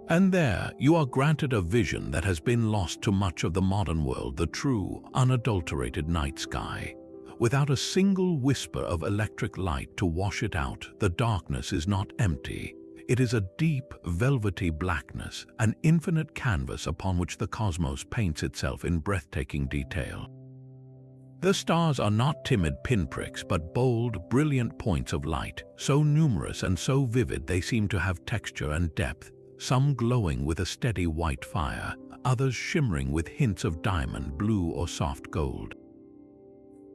And there, you are granted a vision that has been lost to much of the modern world, the true, unadulterated night sky. Without a single whisper of electric light to wash it out, the darkness is not empty. It is a deep, velvety blackness, an infinite canvas upon which the cosmos paints itself in breathtaking detail. The stars are not timid pinpricks, but bold, brilliant points of light, so numerous and so vivid they seem to have texture and depth, some glowing with a steady white fire, others shimmering with hints of diamond, blue, or soft gold.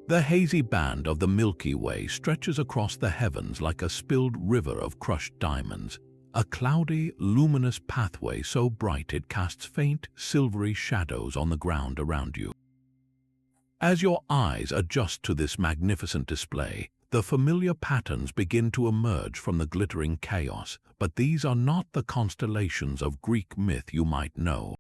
The hazy band of the Milky Way stretches across the heavens like a spilled river of crushed diamonds, a cloudy, luminous pathway so bright it casts faint, silvery shadows on the ground around you. As your eyes adjust to this magnificent display, the familiar patterns begin to emerge from the glittering chaos, but these are not the constellations of Greek myth you might know.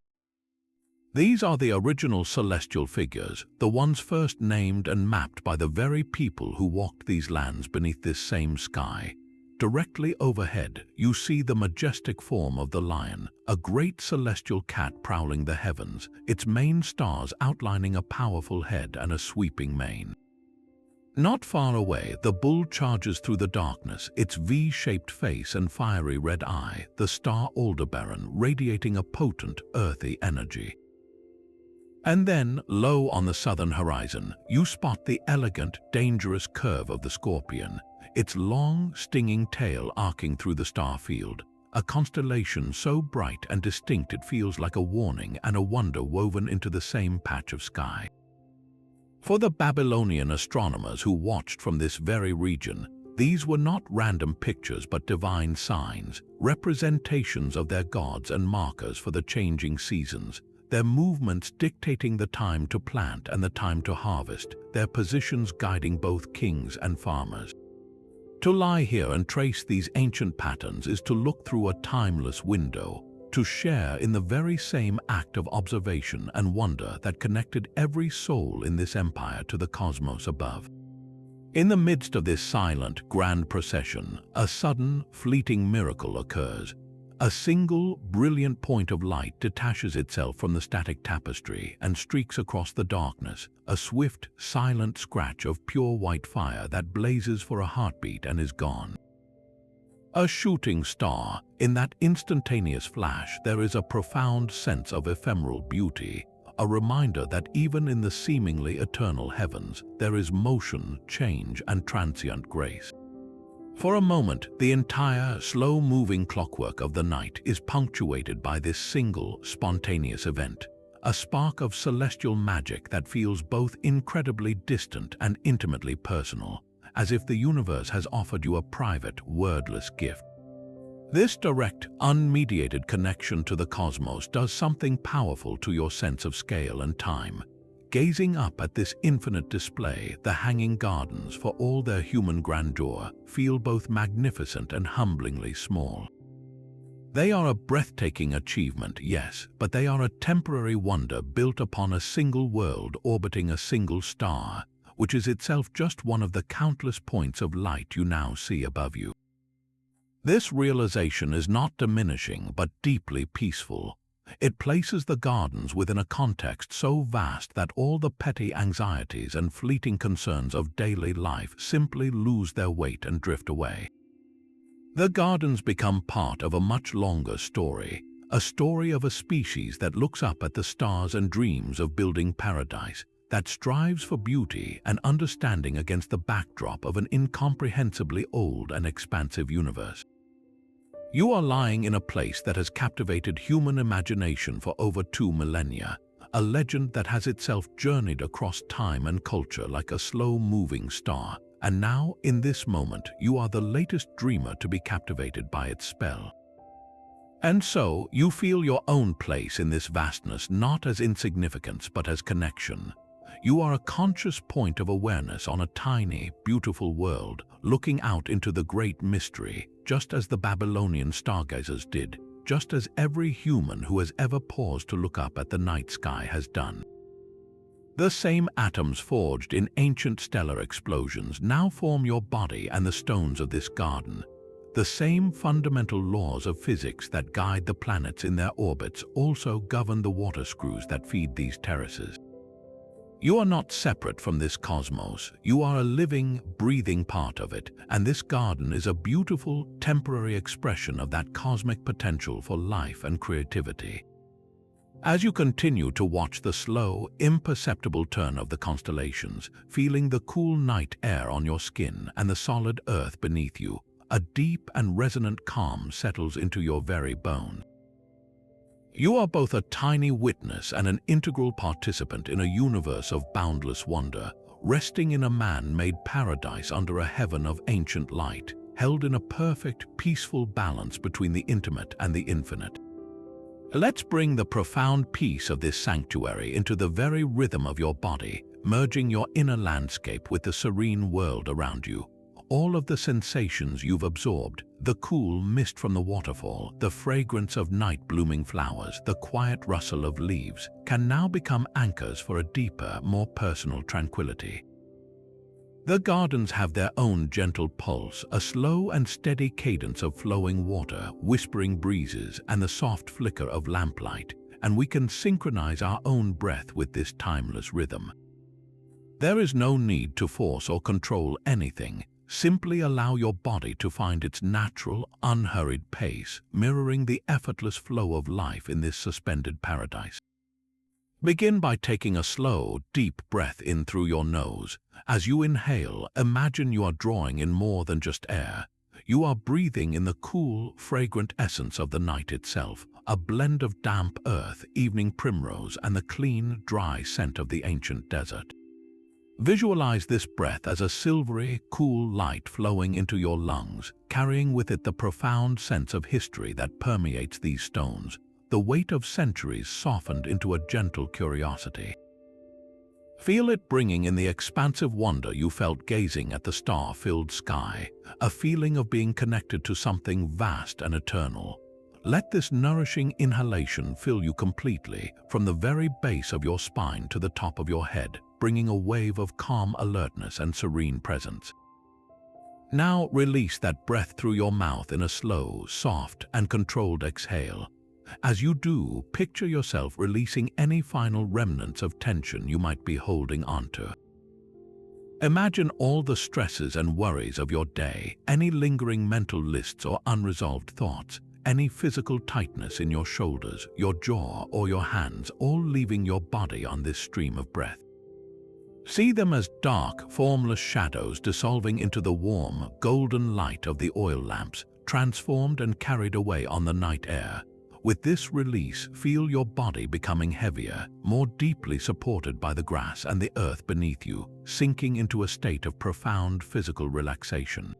These are the original celestial figures, the ones first named and mapped by the very people who walked these lands beneath this same sky. Directly overhead, you see the majestic form of the lion, a great celestial cat prowling the heavens, its main stars outlining a powerful head and a sweeping mane. Not far away, the bull charges through the darkness, its V-shaped face and fiery red eye, the star Aldebaran radiating a potent, earthy energy. And then, low on the southern horizon, you spot the elegant, dangerous curve of the scorpion, its long, stinging tail arcing through the star field, a constellation so bright and distinct it feels like a warning and a wonder woven into the same patch of sky. For the Babylonian astronomers who watched from this very region, these were not random pictures but divine signs, representations of their gods and markers for the changing seasons, their movements dictating the time to plant and the time to harvest, their positions guiding both kings and farmers. To lie here and trace these ancient patterns is to look through a timeless window, to share in the very same act of observation and wonder that connected every soul in this empire to the cosmos above. In the midst of this silent, grand procession, a sudden, fleeting miracle occurs. A single, brilliant point of light detaches itself from the static tapestry and streaks across the darkness, a swift, silent scratch of pure white fire that blazes for a heartbeat and is gone. A shooting star. In that instantaneous flash, there is a profound sense of ephemeral beauty, a reminder that even in the seemingly eternal heavens, there is motion, change, and transient grace. For a moment, the entire, slow-moving clockwork of the night is punctuated by this single, spontaneous event, a spark of celestial magic that feels both incredibly distant and intimately personal, as if the universe has offered you a private, wordless gift. This direct, unmediated connection to the cosmos does something powerful to your sense of scale and time. Gazing up at this infinite display, the hanging gardens, for all their human grandeur, feel both magnificent and humblingly small. They are a breathtaking achievement, yes, but they are a temporary wonder built upon a single world orbiting a single star, which is itself just one of the countless points of light you now see above you. This realization is not diminishing, but deeply peaceful. It places the gardens within a context so vast that all the petty anxieties and fleeting concerns of daily life simply lose their weight and drift away. The gardens become part of a much longer story, a story of a species that looks up at the stars and dreams of building paradise, that strives for beauty and understanding against the backdrop of an incomprehensibly old and expansive universe. You are lying in a place that has captivated human imagination for over 2 millennia, a legend that has itself journeyed across time and culture like a slow-moving star. And now, in this moment, you are the latest dreamer to be captivated by its spell. And so, you feel your own place in this vastness not as insignificance but as connection. You are a conscious point of awareness on a tiny, beautiful world, looking out into the great mystery, just as the Babylonian stargazers did, just as every human who has ever paused to look up at the night sky has done. The same atoms forged in ancient stellar explosions now form your body and the stones of this garden. The same fundamental laws of physics that guide the planets in their orbits also govern the water screws that feed these terraces. You are not separate from this cosmos. You are a living, breathing part of it, and this garden is a beautiful, temporary expression of that cosmic potential for life and creativity. As you continue to watch the slow, imperceptible turn of the constellations, feeling the cool night air on your skin and the solid earth beneath you, a deep and resonant calm settles into your very bones. You are both a tiny witness and an integral participant in a universe of boundless wonder, resting in a man-made paradise under a heaven of ancient light, held in a perfect, peaceful balance between the intimate and the infinite. Let's bring the profound peace of this sanctuary into the very rhythm of your body, merging your inner landscape with the serene world around you. All of the sensations you've absorbed, the cool mist from the waterfall, the fragrance of night-blooming flowers, the quiet rustle of leaves, can now become anchors for a deeper, more personal tranquility. The gardens have their own gentle pulse, a slow and steady cadence of flowing water, whispering breezes, and the soft flicker of lamplight, and we can synchronize our own breath with this timeless rhythm. There is no need to force or control anything. Simply allow your body to find its natural, unhurried pace, mirroring the effortless flow of life in this suspended paradise. Begin by taking a slow, deep breath in through your nose. As you inhale, imagine you are drawing in more than just air. You are breathing in the cool, fragrant essence of the night itself, a blend of damp earth, evening primrose, and the clean, dry scent of the ancient desert. Visualize this breath as a silvery, cool light flowing into your lungs, carrying with it the profound sense of history that permeates these stones, the weight of centuries softened into a gentle curiosity. Feel it bringing in the expansive wonder you felt gazing at the star-filled sky, a feeling of being connected to something vast and eternal. Let this nourishing inhalation fill you completely, from the very base of your spine to the top of your head, bringing a wave of calm alertness and serene presence. Now release that breath through your mouth in a slow, soft, and controlled exhale. As you do, picture yourself releasing any final remnants of tension you might be holding onto. Imagine all the stresses and worries of your day, any lingering mental lists or unresolved thoughts, any physical tightness in your shoulders, your jaw, or your hands, all leaving your body on this stream of breath. See them as dark, formless shadows dissolving into the warm, golden light of the oil lamps, transformed and carried away on the night air. With this release, feel your body becoming heavier, more deeply supported by the grass and the earth beneath you, sinking into a state of profound physical relaxation.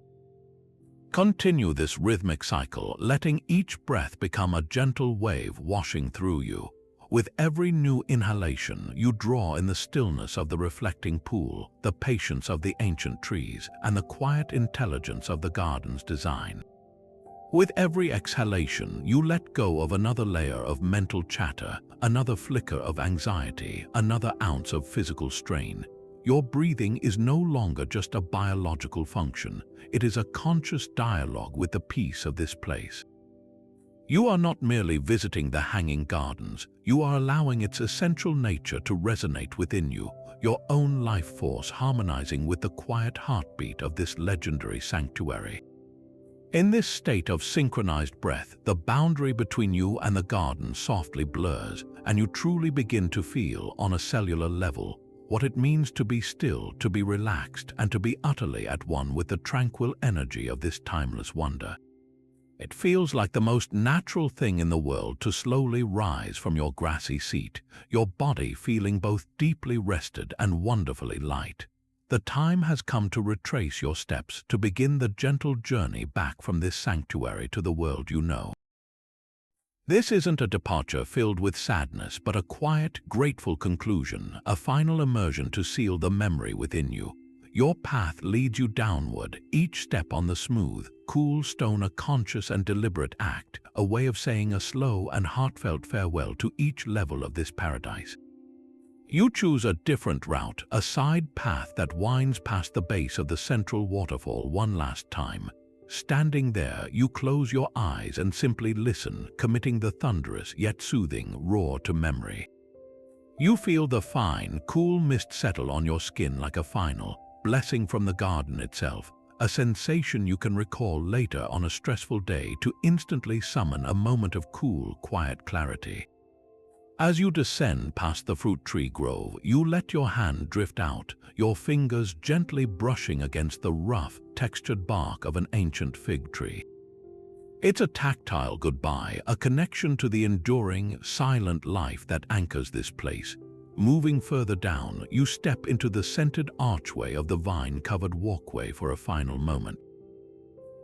Continue this rhythmic cycle, letting each breath become a gentle wave washing through you. With every new inhalation, you draw in the stillness of the reflecting pool, the patience of the ancient trees, and the quiet intelligence of the garden's design. With every exhalation, you let go of another layer of mental chatter, another flicker of anxiety, another ounce of physical strain. Your breathing is no longer just a biological function. It is a conscious dialogue with the peace of this place. You are not merely visiting the hanging gardens, you are allowing its essential nature to resonate within you, your own life force harmonizing with the quiet heartbeat of this legendary sanctuary. In this state of synchronized breath, the boundary between you and the garden softly blurs, and you truly begin to feel, on a cellular level, what it means to be still, to be relaxed, and to be utterly at one with the tranquil energy of this timeless wonder. It feels like the most natural thing in the world to slowly rise from your grassy seat, your body feeling both deeply rested and wonderfully light. The time has come to retrace your steps, to begin the gentle journey back from this sanctuary to the world you know. This isn't a departure filled with sadness, but a quiet, grateful conclusion, a final immersion to seal the memory within you. Your path leads you downward, each step on the smooth, cool stone a conscious and deliberate act, a way of saying a slow and heartfelt farewell to each level of this paradise. You choose a different route, a side path that winds past the base of the central waterfall one last time. Standing there, you close your eyes and simply listen, committing the thunderous yet soothing roar to memory. You feel the fine, cool mist settle on your skin like a final blessing from the garden itself, a sensation you can recall later on a stressful day to instantly summon a moment of cool, quiet clarity. As you descend past the fruit tree grove, you let your hand drift out, your fingers gently brushing against the rough, textured bark of an ancient fig tree. It's a tactile goodbye, a connection to the enduring, silent life that anchors this place. Moving further down, you step into the scented archway of the vine-covered walkway for a final moment.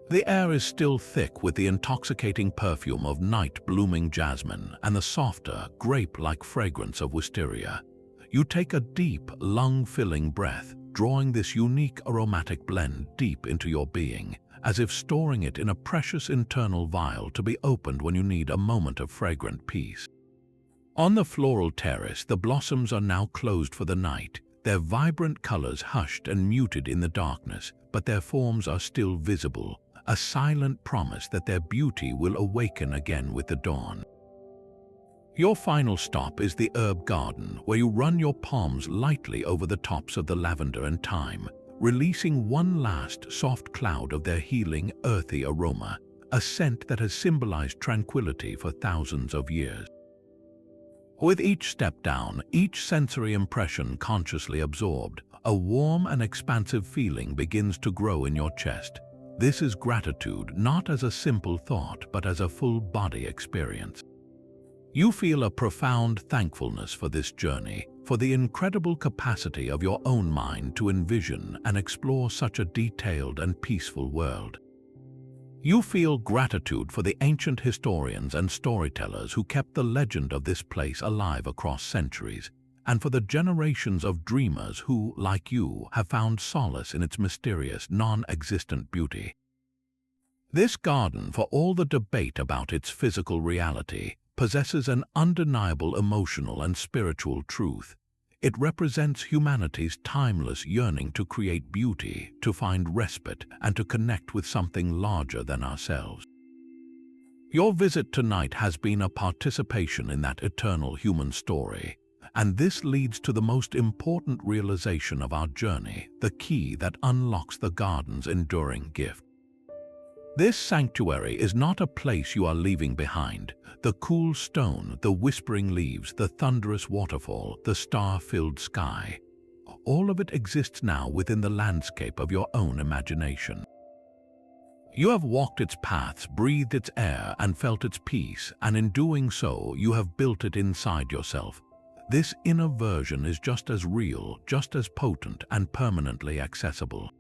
The air is still thick with the intoxicating perfume of night-blooming jasmine and the softer, grape-like fragrance of wisteria. You take a deep, lung-filling breath, drawing this unique aromatic blend deep into your being, as if storing it in a precious internal vial to be opened when you need a moment of fragrant peace. On the floral terrace, the blossoms are now closed for the night, their vibrant colors hushed and muted in the darkness, but their forms are still visible, a silent promise that their beauty will awaken again with the dawn. Your final stop is the herb garden, where you run your palms lightly over the tops of the lavender and thyme, releasing one last soft cloud of their healing, earthy aroma, a scent that has symbolized tranquility for thousands of years. With each step down, each sensory impression consciously absorbed, a warm and expansive feeling begins to grow in your chest. This is gratitude, not as a simple thought, but as a full-body experience. You feel a profound thankfulness for this journey, for the incredible capacity of your own mind to envision and explore such a detailed and peaceful world. You feel gratitude for the ancient historians and storytellers who kept the legend of this place alive across centuries, and for the generations of dreamers who, like you, have found solace in its mysterious, non-existent beauty. This garden, for all the debate about its physical reality, possesses an undeniable emotional and spiritual truth. It represents humanity's timeless yearning to create beauty, to find respite, and to connect with something larger than ourselves. Your visit tonight has been a participation in that eternal human story, and this leads to the most important realization of our journey, the key that unlocks the garden's enduring gift. This sanctuary is not a place you are leaving behind. The cool stone, the whispering leaves, the thunderous waterfall, the star-filled sky, all of it exists now within the landscape of your own imagination. You have walked its paths, breathed its air, and felt its peace, and in doing so, you have built it inside yourself. This inner version is just as real, just as potent, and permanently accessible.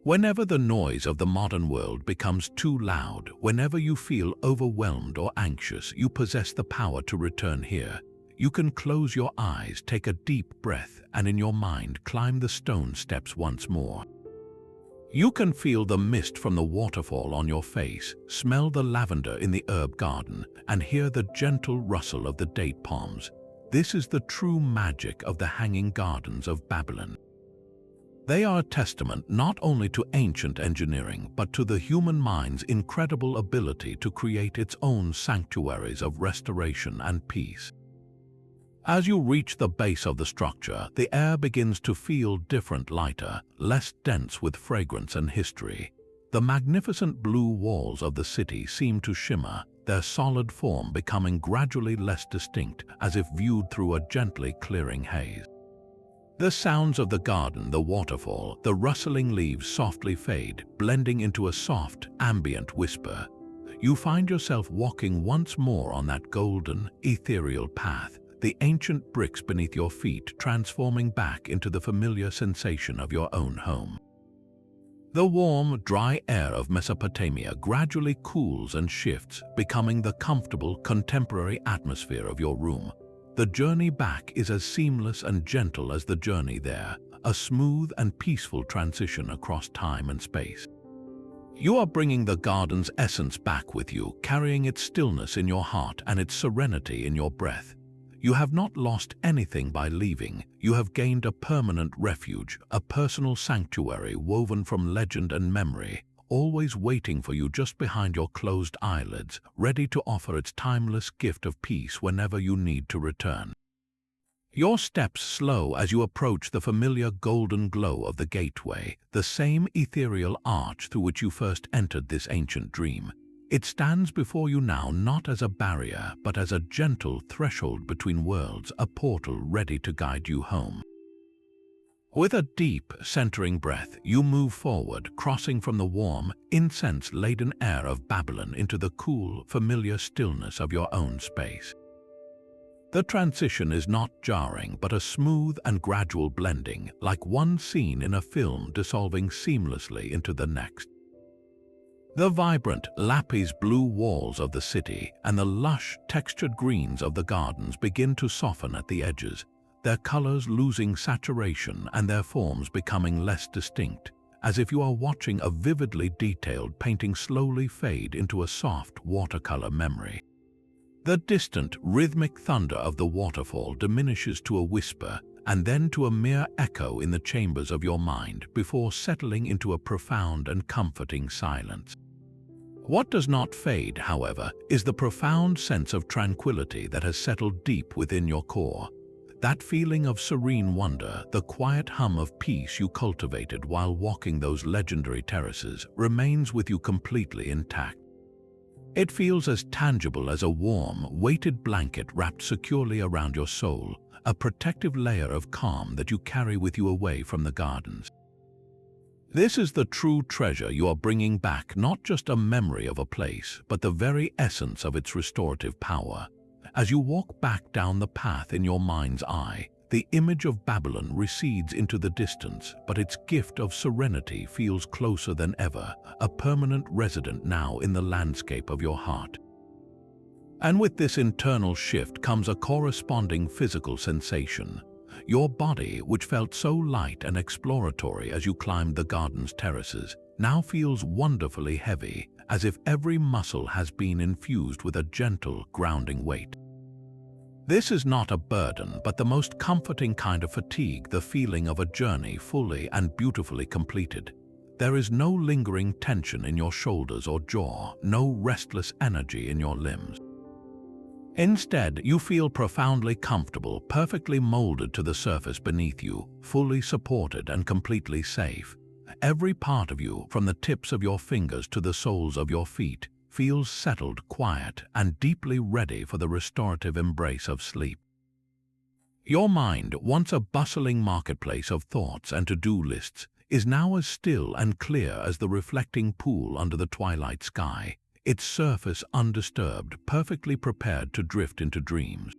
Whenever the noise of the modern world becomes too loud, whenever you feel overwhelmed or anxious, you possess the power to return here. You can close your eyes, take a deep breath, and in your mind climb the stone steps once more. You can feel the mist from the waterfall on your face, smell the lavender in the herb garden, and hear the gentle rustle of the date palms. This is the true magic of the hanging gardens of Babylon. They are a testament not only to ancient engineering, but to the human mind's incredible ability to create its own sanctuaries of restoration and peace. As you reach the base of the structure, the air begins to feel different, lighter, less dense with fragrance and history. The magnificent blue walls of the city seem to shimmer, their solid form becoming gradually less distinct, as if viewed through a gently clearing haze. The sounds of the garden, the waterfall, the rustling leaves softly fade, blending into a soft, ambient whisper. you find yourself walking once more on that golden, ethereal path, the ancient bricks beneath your feet transforming back into the familiar sensation of your own home. The warm, dry air of Mesopotamia gradually cools and shifts, becoming the comfortable, contemporary atmosphere of your room. The journey back is as seamless and gentle as the journey there, a smooth and peaceful transition across time and space. You are bringing the garden's essence back with you, carrying its stillness in your heart and its serenity in your breath. You have not lost anything by leaving. You have gained a permanent refuge, a personal sanctuary woven from legend and memory, always waiting for you just behind your closed eyelids, ready to offer its timeless gift of peace whenever you need to return. Your steps slow as you approach the familiar golden glow of the gateway, the same ethereal arch through which you first entered this ancient dream. It stands before you now not as a barrier, but as a gentle threshold between worlds, a portal ready to guide you home. With a deep, centering breath, you move forward, crossing from the warm, incense-laden air of Babylon into the cool, familiar stillness of your own space. The transition is not jarring, but a smooth and gradual blending, like one scene in a film dissolving seamlessly into the next. The vibrant, lapis blue walls of the city and the lush, textured greens of the gardens begin to soften at the edges, their colors losing saturation and their forms becoming less distinct, as if you are watching a vividly detailed painting slowly fade into a soft watercolor memory. The distant, rhythmic thunder of the waterfall diminishes to a whisper and then to a mere echo in the chambers of your mind before settling into a profound and comforting silence. What does not fade, however, is the profound sense of tranquility that has settled deep within your core. That feeling of serene wonder, the quiet hum of peace you cultivated while walking those legendary terraces, remains with you completely intact. It feels as tangible as a warm, weighted blanket wrapped securely around your soul, a protective layer of calm that you carry with you away from the gardens. This is the true treasure you are bringing back, not just a memory of a place, but the very essence of its restorative power. As you walk back down the path in your mind's eye, the image of Babylon recedes into the distance, but its gift of serenity feels closer than ever, a permanent resident now in the landscape of your heart. And with this internal shift comes a corresponding physical sensation. Your body, which felt so light and exploratory as you climbed the garden's terraces, now feels wonderfully heavy, as if every muscle has been infused with a gentle, grounding weight. This is not a burden, but the most comforting kind of fatigue, the feeling of a journey fully and beautifully completed. There is no lingering tension in your shoulders or jaw, no restless energy in your limbs. Instead, you feel profoundly comfortable, perfectly molded to the surface beneath you, fully supported and completely safe. Every part of you, from the tips of your fingers to the soles of your feet, feels settled, quiet, and deeply ready for the restorative embrace of sleep. Your mind, once a bustling marketplace of thoughts and to-do lists, is now as still and clear as the reflecting pool under the twilight sky, its surface undisturbed, perfectly prepared to drift into dreams.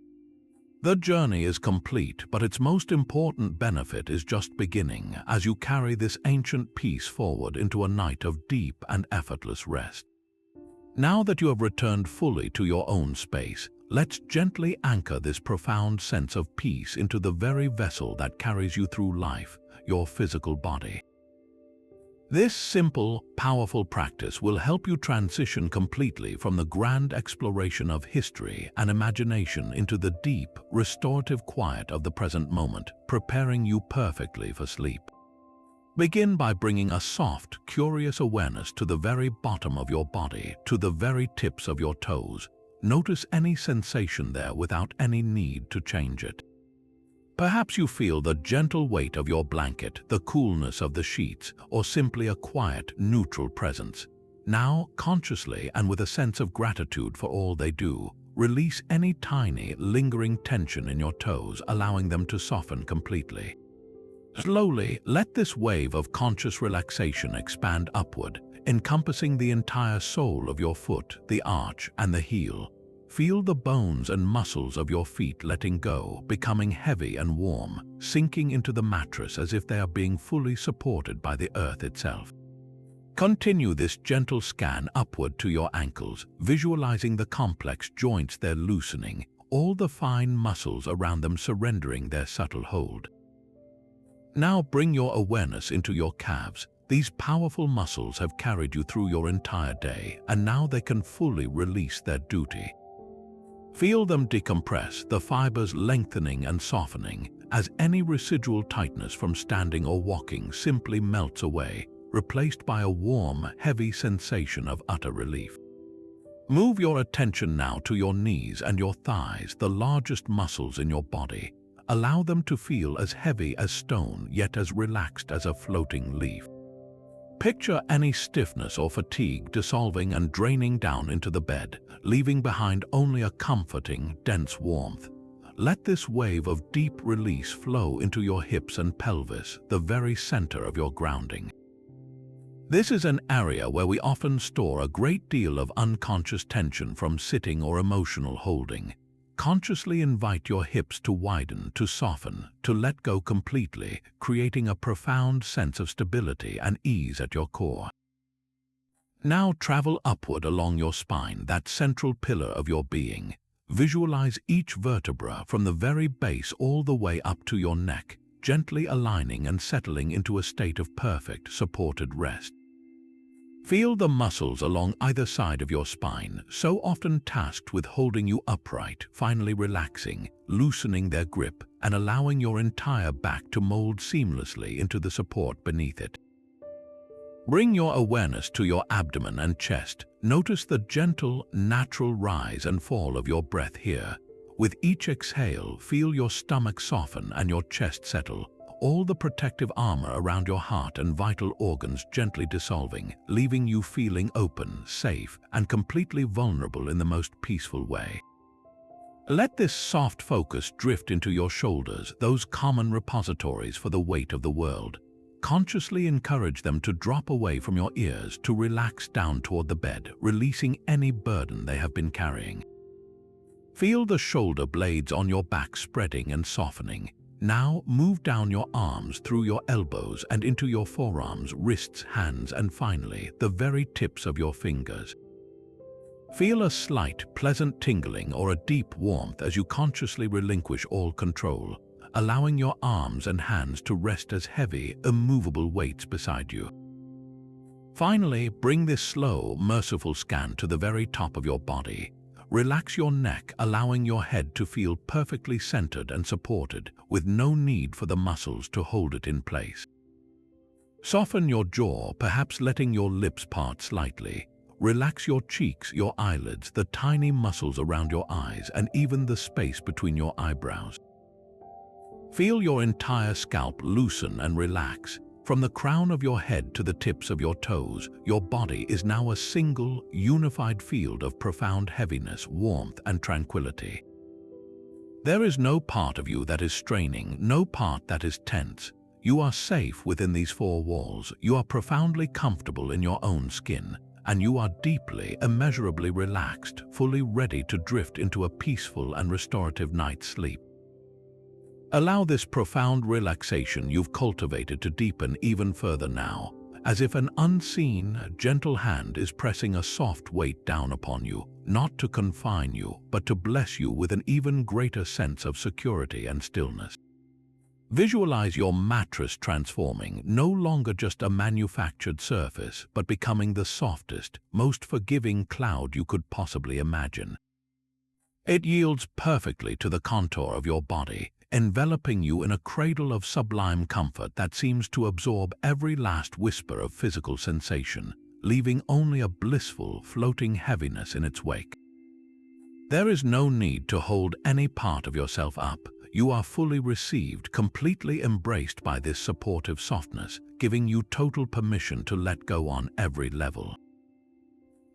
The journey is complete, but its most important benefit is just beginning as you carry this ancient peace forward into a night of deep and effortless rest. Now that you have returned fully to your own space, let's gently anchor this profound sense of peace into the very vessel that carries you through life, your physical body. This simple, powerful practice will help you transition completely from the grand exploration of history and imagination into the deep, restorative quiet of the present moment, preparing you perfectly for sleep. Begin by bringing a soft, curious awareness to the very bottom of your body, to the very tips of your toes. Notice any sensation there without any need to change it. Perhaps you feel the gentle weight of your blanket, the coolness of the sheets, or simply a quiet, neutral presence. Now, consciously and with a sense of gratitude for all they do, release any tiny, lingering tension in your toes, allowing them to soften completely. Slowly, let this wave of conscious relaxation expand upward, encompassing the entire sole of your foot, the arch, and the heel. Feel the bones and muscles of your feet letting go, becoming heavy and warm, sinking into the mattress as if they are being fully supported by the earth itself. Continue this gentle scan upward to your ankles, visualizing the complex joints they're loosening, all the fine muscles around them surrendering their subtle hold. Now bring your awareness into your calves. These powerful muscles have carried you through your entire day, and now they can fully release their duty. Feel them decompress, the fibers lengthening and softening, as any residual tightness from standing or walking simply melts away, replaced by a warm, heavy sensation of utter relief. Move your attention now to your knees and your thighs, the largest muscles in your body. Allow them to feel as heavy as stone, yet as relaxed as a floating leaf. Picture any stiffness or fatigue dissolving and draining down into the bed, leaving behind only a comforting, dense warmth. Let this wave of deep release flow into your hips and pelvis, the very center of your grounding. This is an area where we often store a great deal of unconscious tension from sitting or emotional holding. Consciously invite your hips to widen, to soften, to let go completely, creating a profound sense of stability and ease at your core. Now travel upward along your spine, that central pillar of your being. Visualize each vertebra from the very base all the way up to your neck, gently aligning and settling into a state of perfect, supported rest. Feel the muscles along either side of your spine, so often tasked with holding you upright, finally relaxing, loosening their grip, and allowing your entire back to mold seamlessly into the support beneath it. Bring your awareness to your abdomen and chest. Notice the gentle, natural rise and fall of your breath here. With each exhale, feel your stomach soften and your chest settle, all the protective armor around your heart and vital organs gently dissolving, leaving you feeling open, safe, and completely vulnerable in the most peaceful way. Let this soft focus drift into your shoulders, those common repositories for the weight of the world. Consciously encourage them to drop away from your ears, to relax down toward the bed, releasing any burden they have been carrying. Feel the shoulder blades on your back spreading and softening. Now move down your arms through your elbows and into your forearms, wrists, hands, and finally, the very tips of your fingers. Feel a slight, pleasant tingling or a deep warmth as you consciously relinquish all control, allowing your arms and hands to rest as heavy, immovable weights beside you. Finally, bring this slow, merciful scan to the very top of your body. Relax your neck, allowing your head to feel perfectly centered and supported, with no need for the muscles to hold it in place. Soften your jaw, perhaps letting your lips part slightly. Relax your cheeks, your eyelids, the tiny muscles around your eyes, and even the space between your eyebrows. Feel your entire scalp loosen and relax. From the crown of your head to the tips of your toes, your body is now a single, unified field of profound heaviness, warmth, and tranquility. There is no part of you that is straining, no part that is tense. You are safe within these four walls, you are profoundly comfortable in your own skin, and you are deeply, immeasurably relaxed, fully ready to drift into a peaceful and restorative night's sleep. Allow this profound relaxation you've cultivated to deepen even further now, as if an unseen, gentle hand is pressing a soft weight down upon you, not to confine you, but to bless you with an even greater sense of security and stillness. Visualize your mattress transforming, no longer just a manufactured surface, but becoming the softest, most forgiving cloud you could possibly imagine. It yields perfectly to the contour of your body, enveloping you in a cradle of sublime comfort that seems to absorb every last whisper of physical sensation, leaving only a blissful, floating heaviness in its wake. There is no need to hold any part of yourself up. You are fully received, completely embraced by this supportive softness, giving you total permission to let go on every level.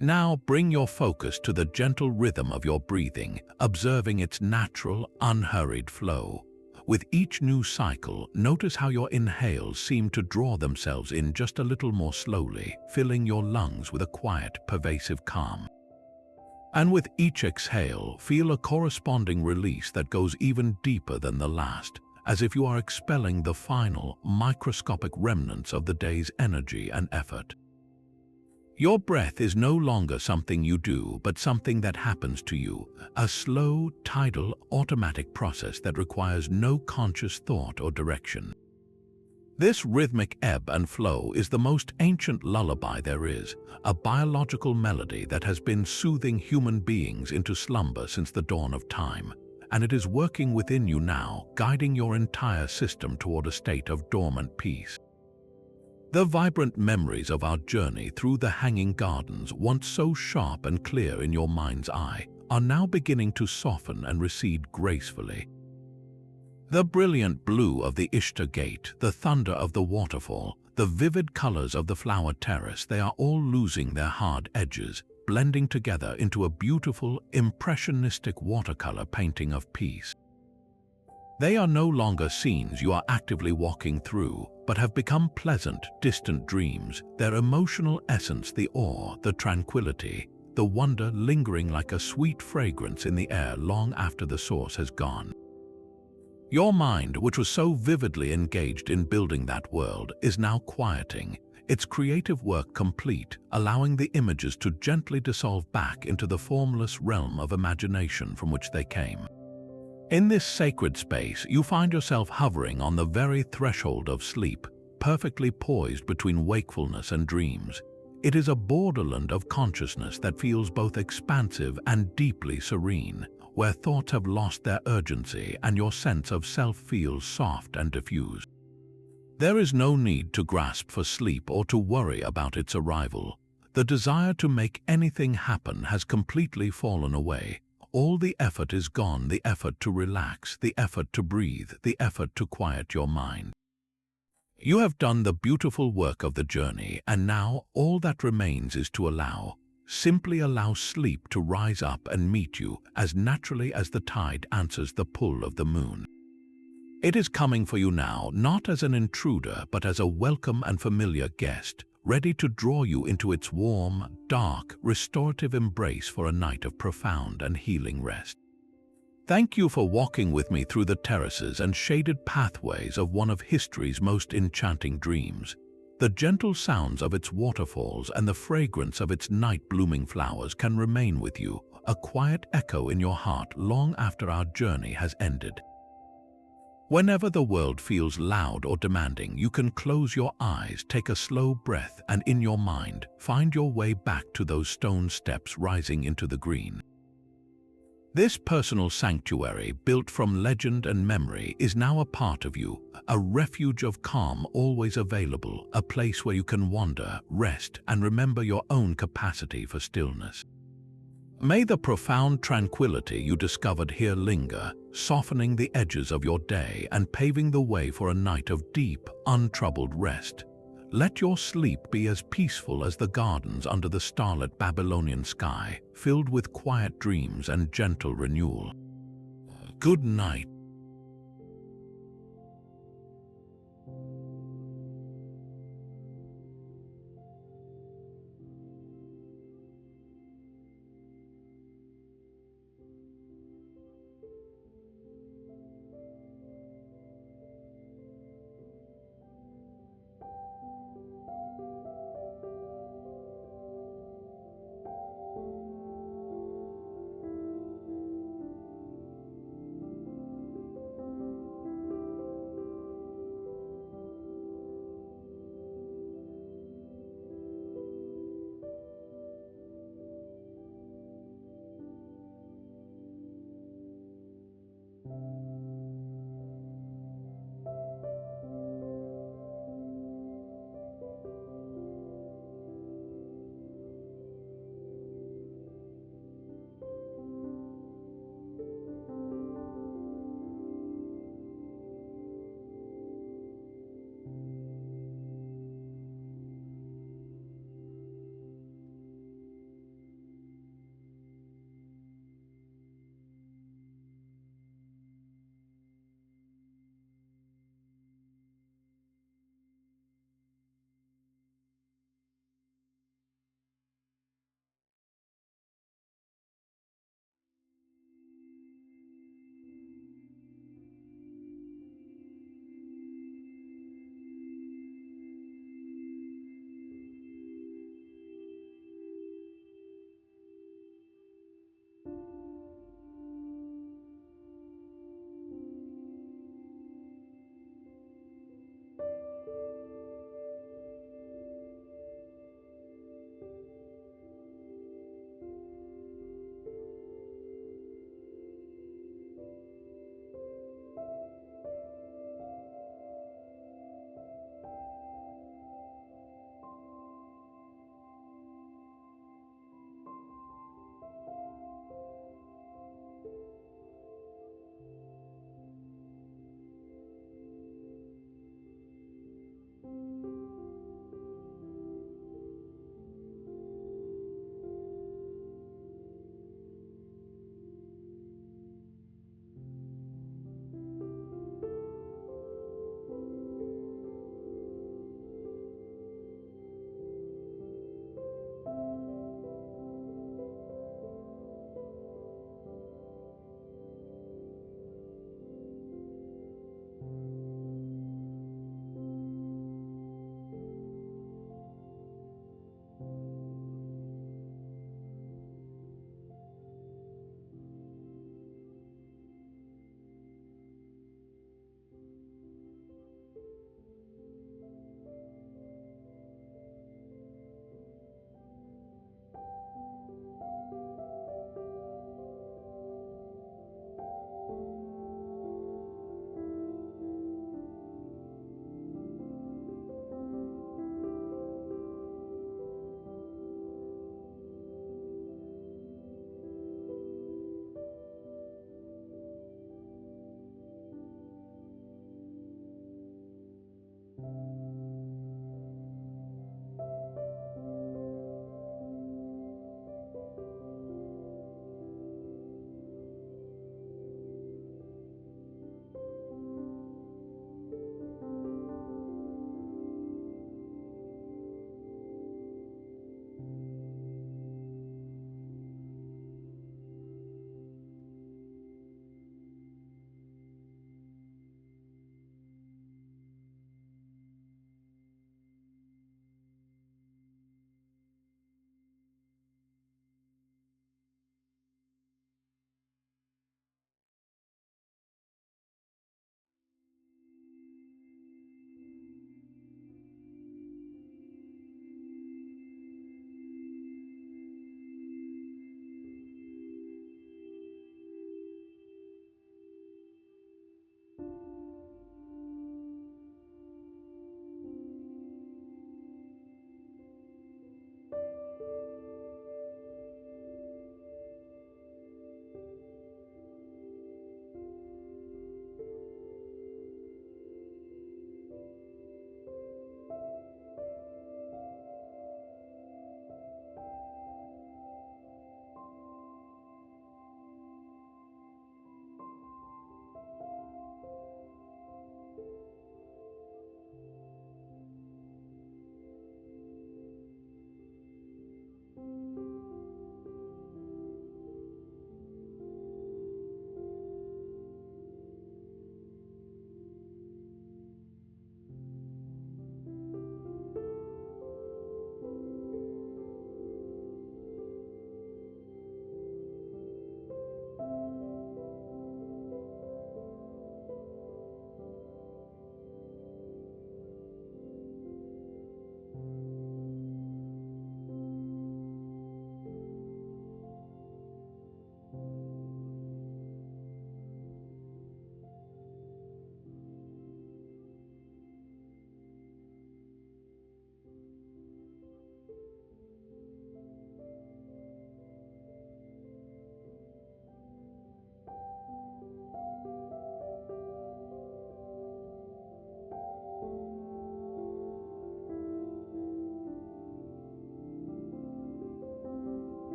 Now bring your focus to the gentle rhythm of your breathing, observing its natural, unhurried flow. With each new cycle, notice how your inhales seem to draw themselves in just a little more slowly, filling your lungs with a quiet, pervasive calm. And with each exhale, feel a corresponding release that goes even deeper than the last, as if you are expelling the final, microscopic remnants of the day's energy and effort. Your breath is no longer something you do, but something that happens to you, a slow, tidal, automatic process that requires no conscious thought or direction. This rhythmic ebb and flow is the most ancient lullaby there is, a biological melody that has been soothing human beings into slumber since the dawn of time, and it is working within you now, guiding your entire system toward a state of dormant peace. The vibrant memories of our journey through the hanging gardens, once so sharp and clear in your mind's eye, are now beginning to soften and recede gracefully. The brilliant blue of the Ishtar Gate, the thunder of the waterfall, the vivid colors of the flower terrace, they are all losing their hard edges, blending together into a beautiful, impressionistic watercolor painting of peace. They are no longer scenes you are actively walking through, but have become pleasant, distant dreams, their emotional essence the awe, the tranquility, the wonder lingering like a sweet fragrance in the air long after the source has gone. Your mind, which was so vividly engaged in building that world, is now quieting, its creative work complete, allowing the images to gently dissolve back into the formless realm of imagination from which they came. In this sacred space, you find yourself hovering on the very threshold of sleep, perfectly poised between wakefulness and dreams. It is a borderland of consciousness that feels both expansive and deeply serene, where thoughts have lost their urgency and your sense of self feels soft and diffused. There is no need to grasp for sleep or to worry about its arrival. The desire to make anything happen has completely fallen away. All the effort is gone, the effort to relax, the effort to breathe, the effort to quiet your mind. You have done the beautiful work of the journey, and now all that remains is to simply allow sleep to rise up and meet you as naturally as the tide answers the pull of the moon. It is coming for you now, not as an intruder, but as a welcome and familiar guest, ready to draw you into its warm, dark, restorative embrace for a night of profound and healing rest. Thank you for walking with me through the terraces and shaded pathways of one of history's most enchanting dreams. The gentle sounds of its waterfalls and the fragrance of its night-blooming flowers can remain with you, a quiet echo in your heart long after our journey has ended. Whenever the world feels loud or demanding, you can close your eyes, take a slow breath, and in your mind, find your way back to those stone steps rising into the green. This personal sanctuary, built from legend and memory, is now a part of you, a refuge of calm always available, a place where you can wander, rest, and remember your own capacity for stillness. May the profound tranquility you discovered here linger, softening the edges of your day and paving the way for a night of deep, untroubled rest. Let your sleep be as peaceful as the gardens under the starlit Babylonian sky, filled with quiet dreams and gentle renewal. Good night.